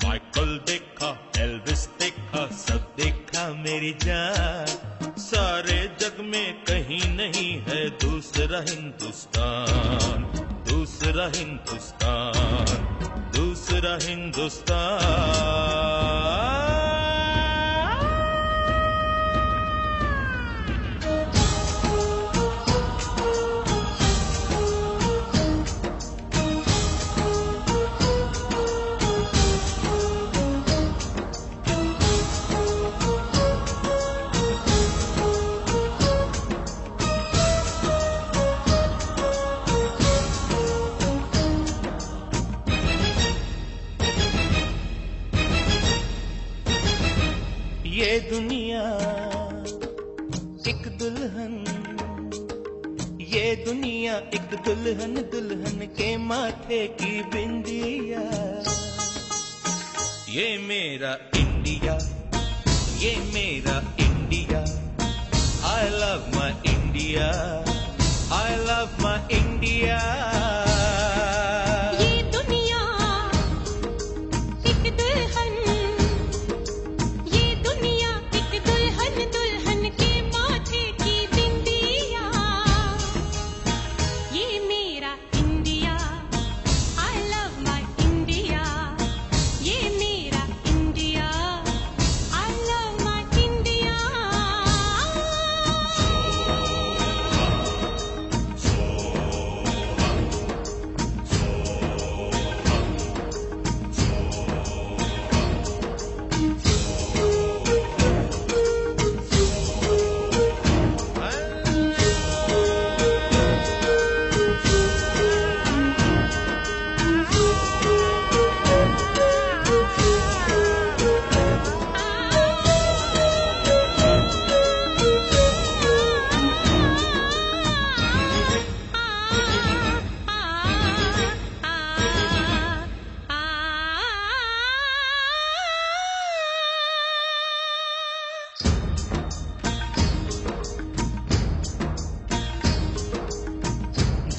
Michael देखा, Elvis देखा, सब देखा मेरी जान। सारे जग में कहीं नहीं है दूसरा हिंदुस्तान, दूसरा हिंदुस्तान, दूसरा हिंदुस्तान। ये दुनिया एक दुल्हन, ये दुनिया एक दुल्हन, दुल्हन के माथे की बिंदिया। ये मेरा इंडिया, ये मेरा India. I love my India, I love my India। ये दुनिया एक दुल्हन, ये दुनिया एक दुल्हन, दुल्हन के माथे की बिंदिया। ये मेरा India, I love my India। ये मेरा India, I love my India।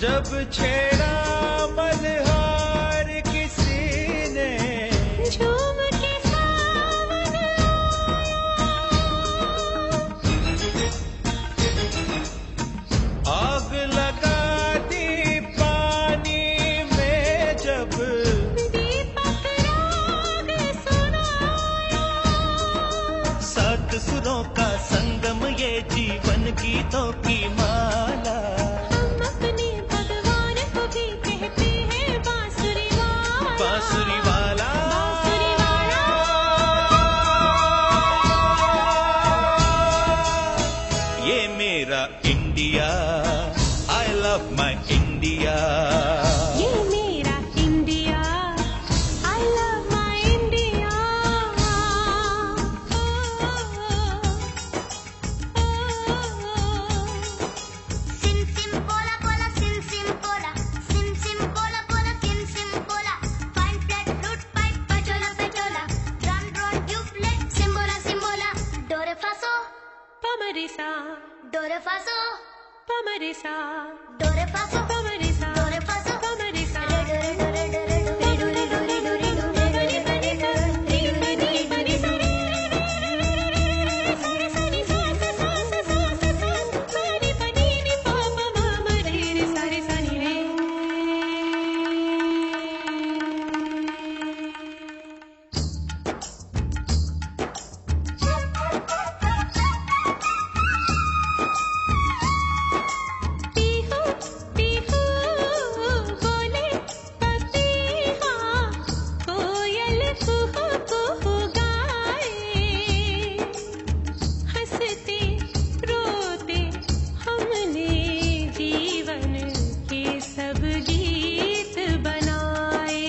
जब छेड़ा मल्हार किसी ने, झूम के सावन आग लगा दी पानी में जब, दीपक राग सुनाया। सात सुरों का संगम ये जीवन गीतों की माला। हम अपने भगवान को भी कहते हैं बांसुरी वाला, बांसुरी वाला, बांसुरी वाला। ये मेरा India, I love my India। ये मेरा India, I love my India। Sim sim pola pola sim sim pola, sim sim pola pola sim sim pola. Fine flat flute pipe pachola pachola, drum drum tubeless simbola simbola. Do re fa so, Pamarisa, do re fa so, pamarisa, do re fa so, pamarisa, do re fa so. pamarisa. Do re do re do re do re do re do re do re do re do re do re do re do re do re. Pihu Pihu बोले पपीहा, कोयल कुहू कुहू गाए। हंसते रोते हमने जीवन के सब गीत बनाए।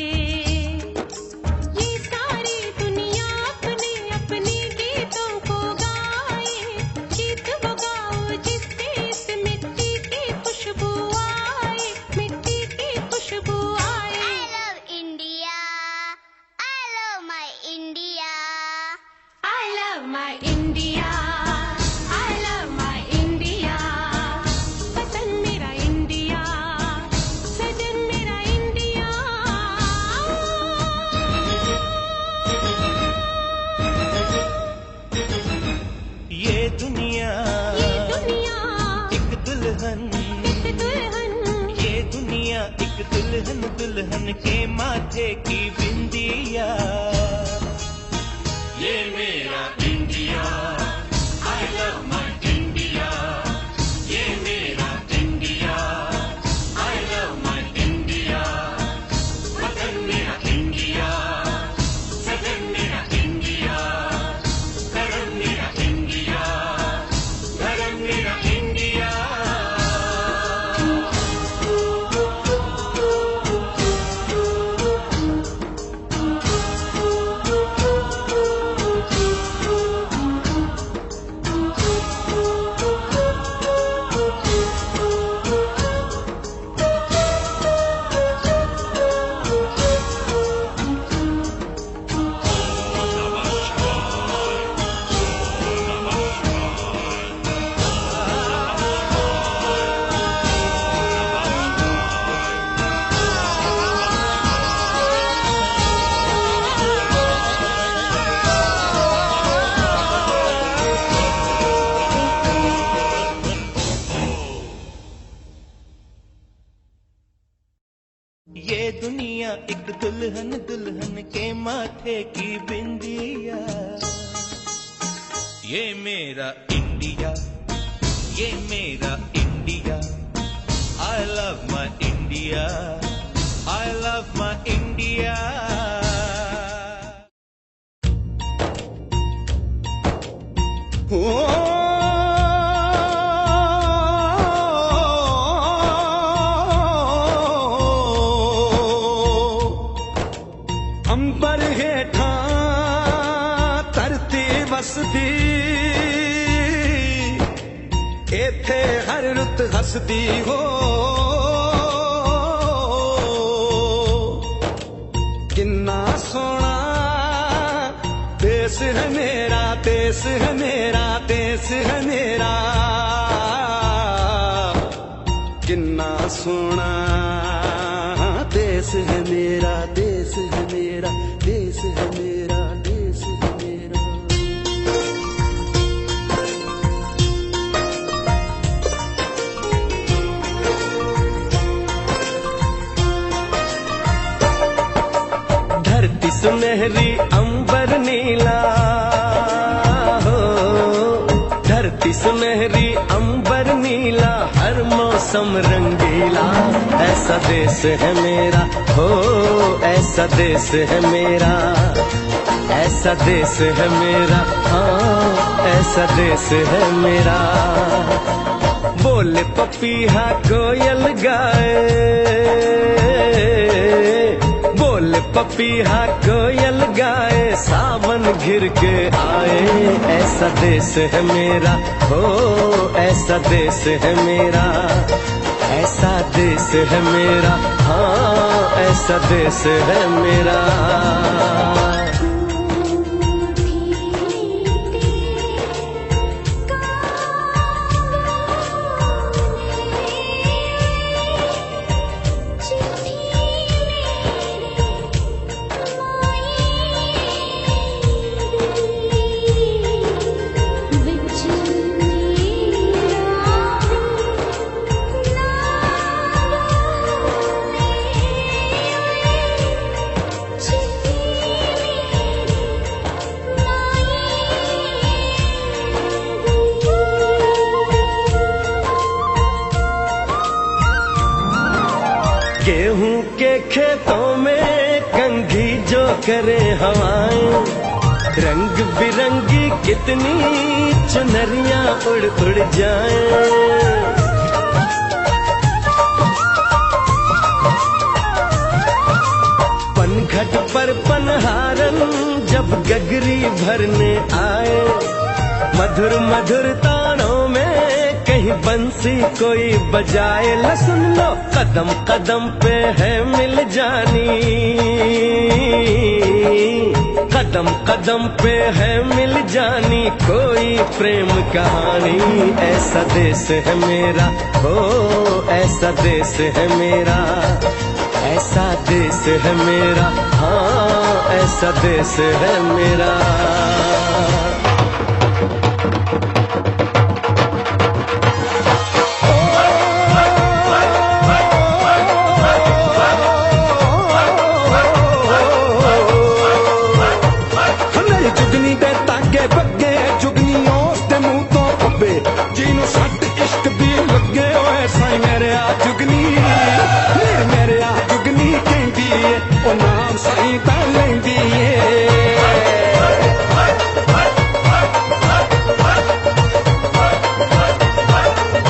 ये सारी दुनिया अपने अपने गीतों को गाए। गीत वो गाओ जिससे इस मिट्टी की खुशबू आए, मिट्टी की खुशबू आए। I love India. I love my India. I love my India, I love my India। वतन मेरा इंडिया, सजन मेरा इंडिया। ये दुनिया ये दुनिया एक दुल्हन, एक दुल्हन, ये दुनिया एक दुल्हन, दुल्हन के माथे की बिंदिया। ये मेरा India, I love my India। ये मेरा India, I love my India। वतन मेरा इंडिया, सजन मेरा इंडिया, धर्म मेरा इंडिया, धर्म मेरा इंडिया। ये दुनिया एक दुल्हन, दुल्हन के माथे की बिंदिया। ये मेरा इंडिया, ये मेरा India. I love my India, I love my India। अंबर हेठा धरती वसदी, एथे हर रुत हसदी हो। किन्ना सोना देश है मेरा, देश है मेरा, देश है मेरा। किन्ना सोना देश है मेरा, देश है मेरा, देश है मेरा, देश है मेरा। धरती सुनहरी अंबर नीला हो, धरती सुनहरी अंबर मौसम रंगीला, ऐसा देश है मेरा, हो ऐसा देश है मेरा, ऐसा देश है मेरा, हाँ ऐसा देश है मेरा। बोले पपीहा कोयल गाए, बोले पपीहा कोयल गाए, सावन घिर के आए, ऐसा देश है मेरा, हो ऐसा देश है मेरा, ऐसा देश है मेरा, हाँ ऐसा देश है मेरा। गेहूं के खेतों में कंघी जो करे हवाएं, रंग बिरंगी कितनी चुनरियां उड़ उड़ जाएं। पनघट पर पनहारन जब गगरी भरने आए, मधुर मधुर तानों में कहीं बंसी कोई बजाए, ला सुन लो कदम कदम पे है मिल जानी, कदम कदम पे है मिल जानी कोई प्रेम कहानी, ऐसा देश है मेरा, हो ऐसा देश है मेरा, ऐसा देश है मेरा, हाँ ऐसा देश है मेरा। जुगनी दे तागे बगे, जुगनी उसदे मुंह तो खब्बे, जीनू सट इश्क दी लगे ओए साई मेरे आ जुगनी, मेरे आ जुगनी कहंदी ए ओ नाम साई ता लैंदी ए।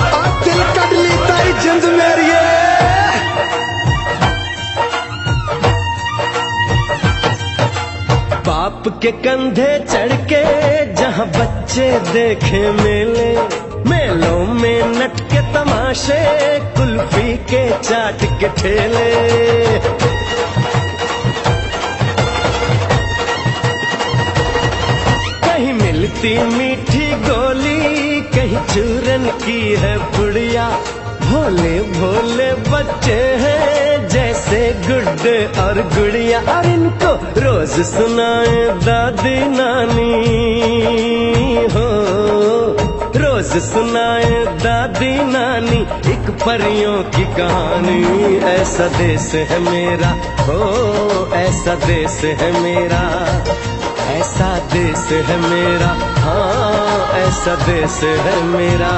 आ दिल कड ली तारी जिंद मेरी ए। बाप के कंधे चढ़ के जहाँ बच्चे देखे मेले, मेलों में नट के तमाशे, कुल्फी के चाट के ठेले, कहीं मिलती मीठी गोली, कहीं चूरन की है पुड़िया, भोले भोले बच्चे हैं जैसे गुड्डे और गुड़िया, और इनको रोज सुनाए दादी नानी, हो रोज सुनाए दादी नानी एक परियों की कहानी, ऐसा देश है मेरा, हो ऐसा देश है मेरा, ऐसा देश है मेरा, हाँ ऐसा देश है मेरा।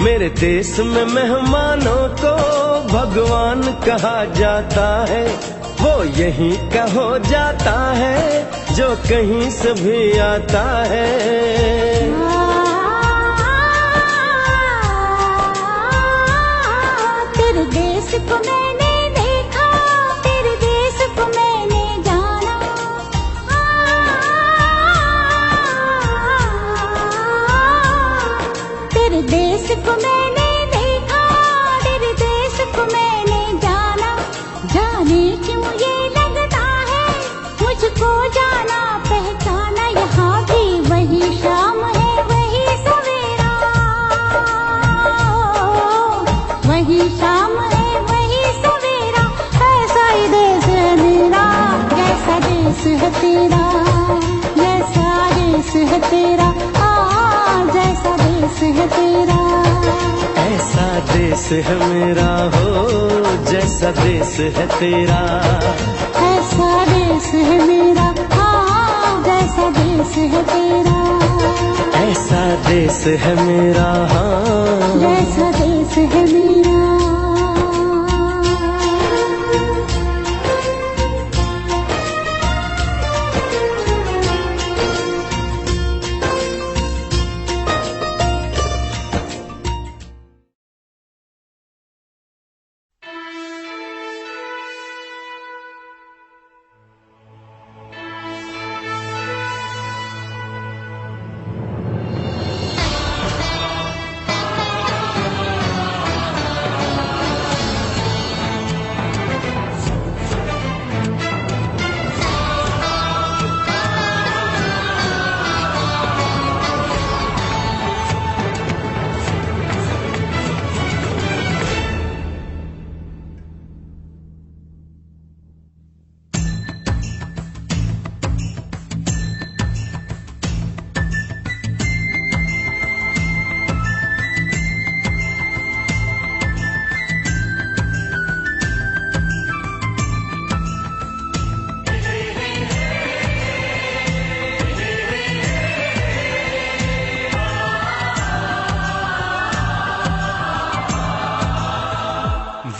मेरे देश में मेहमानों को भगवान कहा जाता है, वो यहीं का हो जाता है जो कहीं से भी आता है। तेरे देश को मैंने देखा, तेरे देश को मैंने जाना, तेरे देश को मैंने देखा, तेरे देश को है तेरा, जैसा देश है तेरा। ऐसा देश है मेरा हो, जैसा देश है तेरा। ऐसा देश है मेरा, जैसा देश है तेरा। ऐसा देश है मेरा, जैसा देश है मेरा।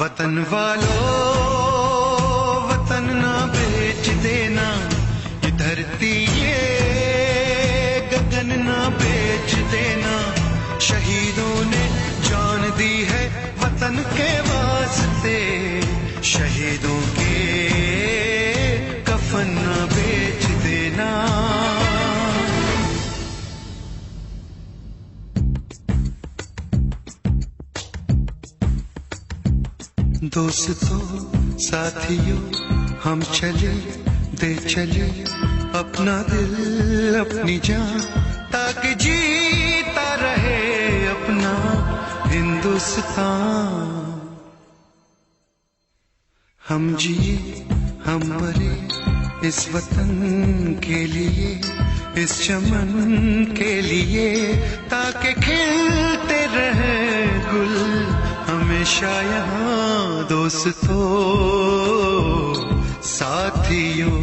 वतन वालों, वतन ना बेच देना, ये धरती ये गगन ना बेच देना। शहीदों ने जान दी है वतन के वास्ते, शहीदों के कफन ना बेच देना। दोस्तों साथियों हम चले दे चले अपना दिल अपनी जान, ताकि जीता रहे अपना हिंदुस्तान। हम जिए हम मरे इस वतन के लिए, इस चमन के लिए, ताकि खिलते रहे गुल हमेशा यहाँ। दोस्तों साथियों,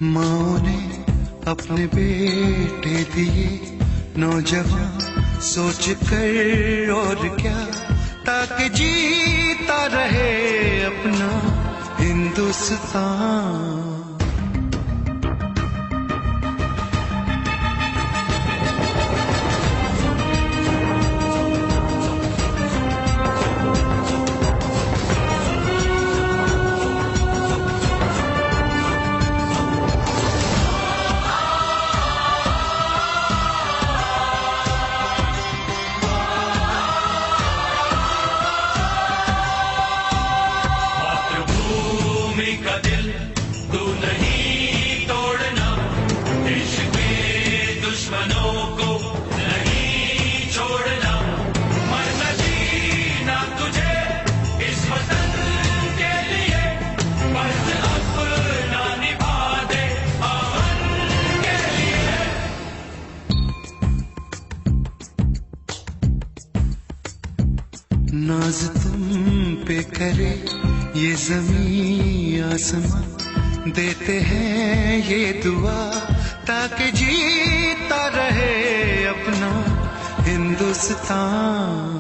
माँ ने अपने बेटे दिए नौजवान सोच कर और क्या, ताकि जीता रहे अपना हिंदुस्तान। नाज तुम पे करे ये ज़मीं आसमां, देते हैं ये दुआ ताकि जीता रहे अपना हिंदुस्तान।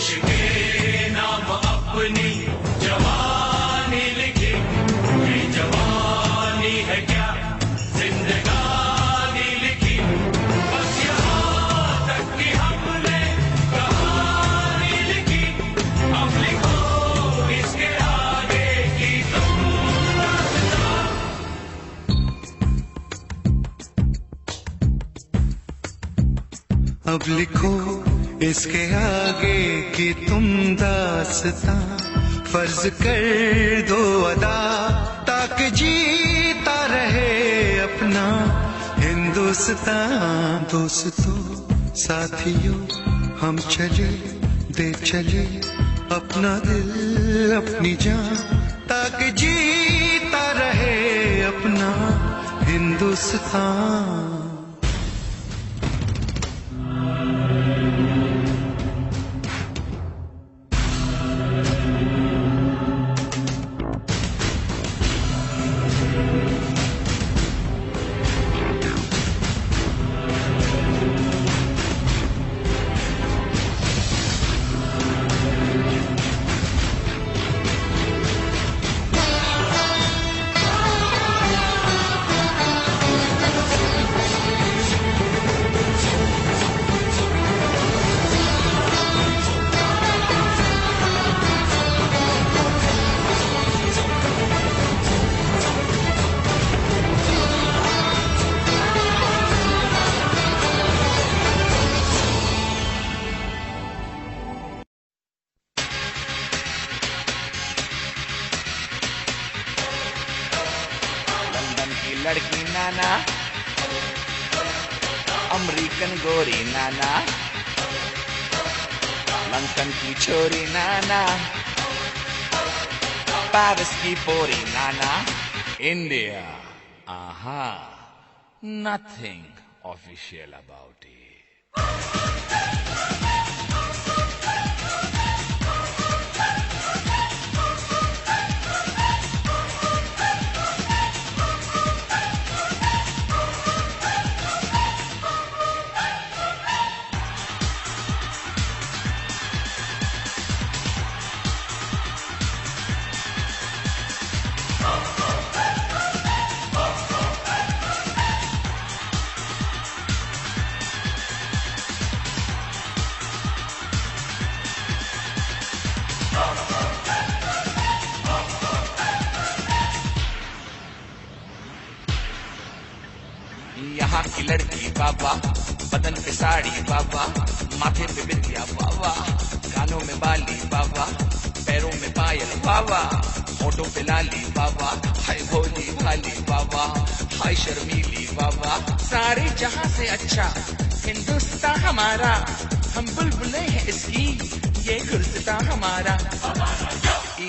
देश के नाम अपनी जवानी लिखी, ये जवानी है क्या जिंदगानी लिखी, बस यहाँ तक कि हमने कहानी लिखी, अब लिखो इसके आगे की तुम अब लिखो इसके आगे की तुम दास्तां, फर्ज कर दो अदा ताकि जीता रहे अपना हिंदुस्तान। दोस्तों साथियों हम चले दे चले अपना दिल अपनी जान, ताकि जीता रहे अपना हिंदुस्तान। लड़की नाना, अमेरिकन गोरी नाना, लंदन की छोरी नाना, पेरिस की पोरी नाना, इंडिया, आहा, nothing official about it. यहाँ की लड़की बाबा, बदन पे साड़ी बाबा, माथे पे बिंदिया बाबा, कानों में बाली बाबा, पैरों में पायल बाबा, होठों पे लाली बाबा, हाय भोली भाली बाबा, हाय शर्मीली बाबा, सारे जहां से अच्छा हिंदुस्तान हमारा, हम बुलबुलें हैं इसकी, ये गुलसितां हमारा।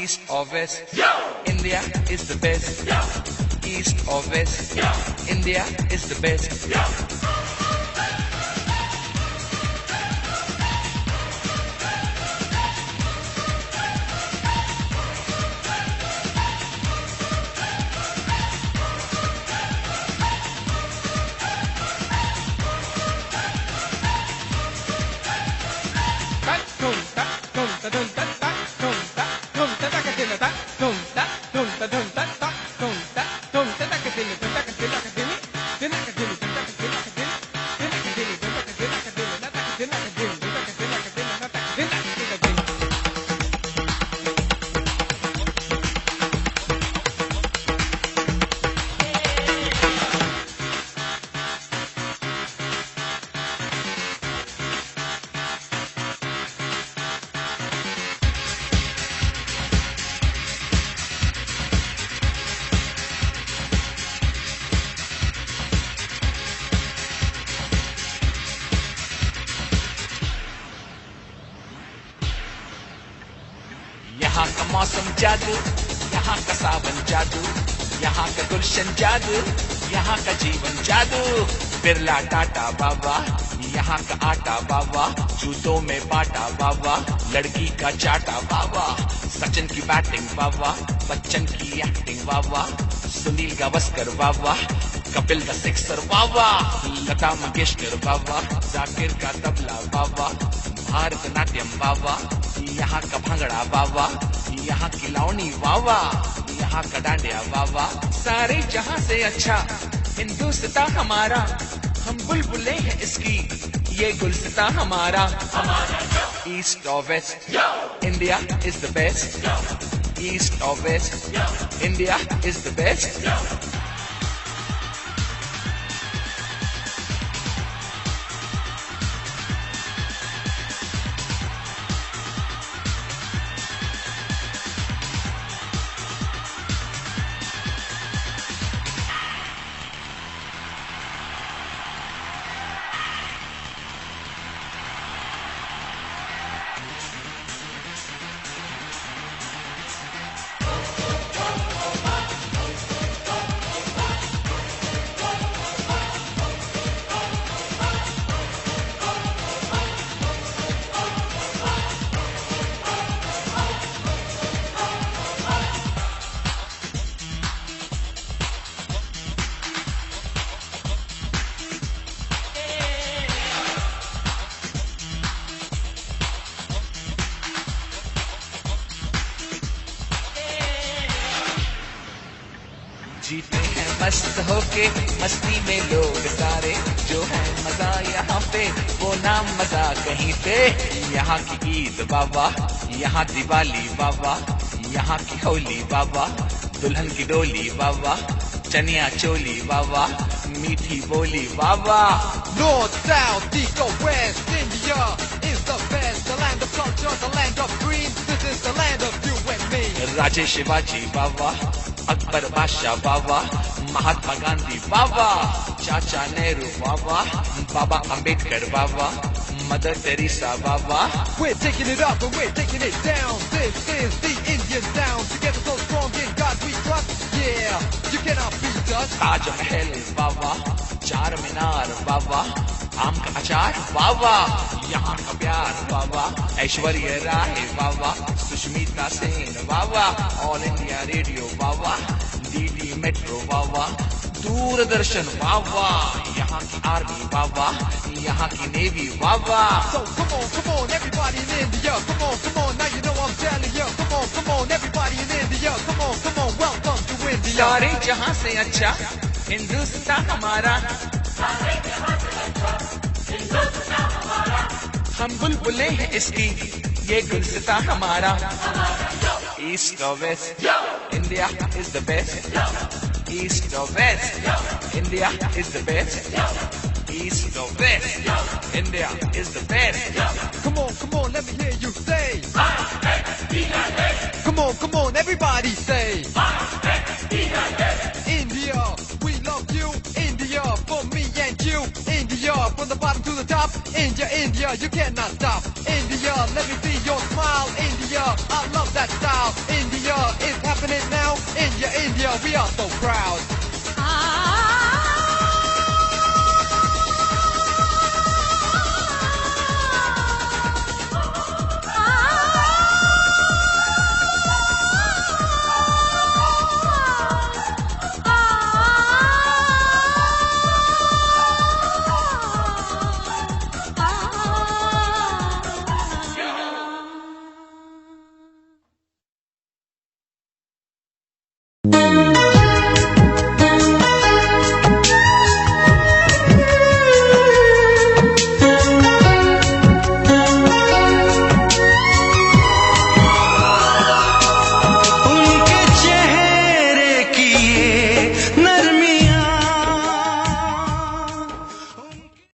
ईस्ट और west, India is the best. East or west, India is the best. यहाँ का मौसम जादू, यहाँ का सावन जादू, यहाँ का गुलशन जादू, यहाँ का जीवन जादू। बिरला टाटा बाबा, यहाँ का आटा बाबा, जूतों में बाटा बाबा, लड़की का चाटा बाबा, सचिन की बैटिंग बाबा, बच्चन की एक्टिंग बाबा, सुनील गावस्कर बाबा, कपिल का सिक्सर बाबा, लता मंगेशकर बाबा, जाकिर का तबला बाबा, भारतनाट्यम बाबा, यहाँ का भंगड़ा वावा, यहाँ की लावनी वावा, यहाँ का डांडिया वावा। सारे जहाँ से अच्छा हिंदुस्तान हमारा, हम बुलबुले हैं इसकी, ये गुलस्तां हमारा। ईस्ट और west, India is the best. East और west, India is the best. जीते हैं मस्त होके मस्ती में लोग सारे, जो है मजा यहाँ पे वो नाम मजा कहीं पे। यहाँ की ईद बाबा, यहाँ दिवाली बाबा, यहाँ की होली बाबा, दुल्हन की डोली बाबा, चनिया चोली बाबा, मीठी बोली बाबा। North, south, east or west, India is the best. The land of culture, the land of dreams. This is the land of you and me. राजे शिवाजी बाबा, अकबर बादशाह बाबा, महात्मा गांधी बाबा, चाचा नेहरू बाबा, बाबा अंबेडकर बाबा, मदर टेरेसा बाबा। We're taking it up and we're taking it down. This is the Indian sound. Together so strong in God we trust. Yeah, you cannot beat us. Taj Mahal बाबा, चार मीनार बाबा, आम का अचार बाबा, यहाँ का प्यार बाबा, ऐश्वर्या राय बाबा, सुष्मिता सेन बाबा, ऑल इंडिया रेडियो बाबा, DD metro बाबा, दूरदर्शन बाबा, यहाँ की army बाबा, यहाँ की navy Baba. So come on, everybody in India. Come on, now you know I'm telling you. Come on, everybody in India. Come on, welcome to India. सारे जहाँ से अच्छा हिंदुस्तान हमारा, हम बुलबुले हैं इसकी, ये गुलस्तां हमारा। ईस्ट और west, India is the best. East और west, India is the best. East or west, India is the best. Come on, let me hear you say. Come on, everybody say. India, we love you. India, for me and you. India, from the bottom to the top. India, you cannot stop. India, let me see your smile. India, I love that style. India, it's happening now. India, we are so proud.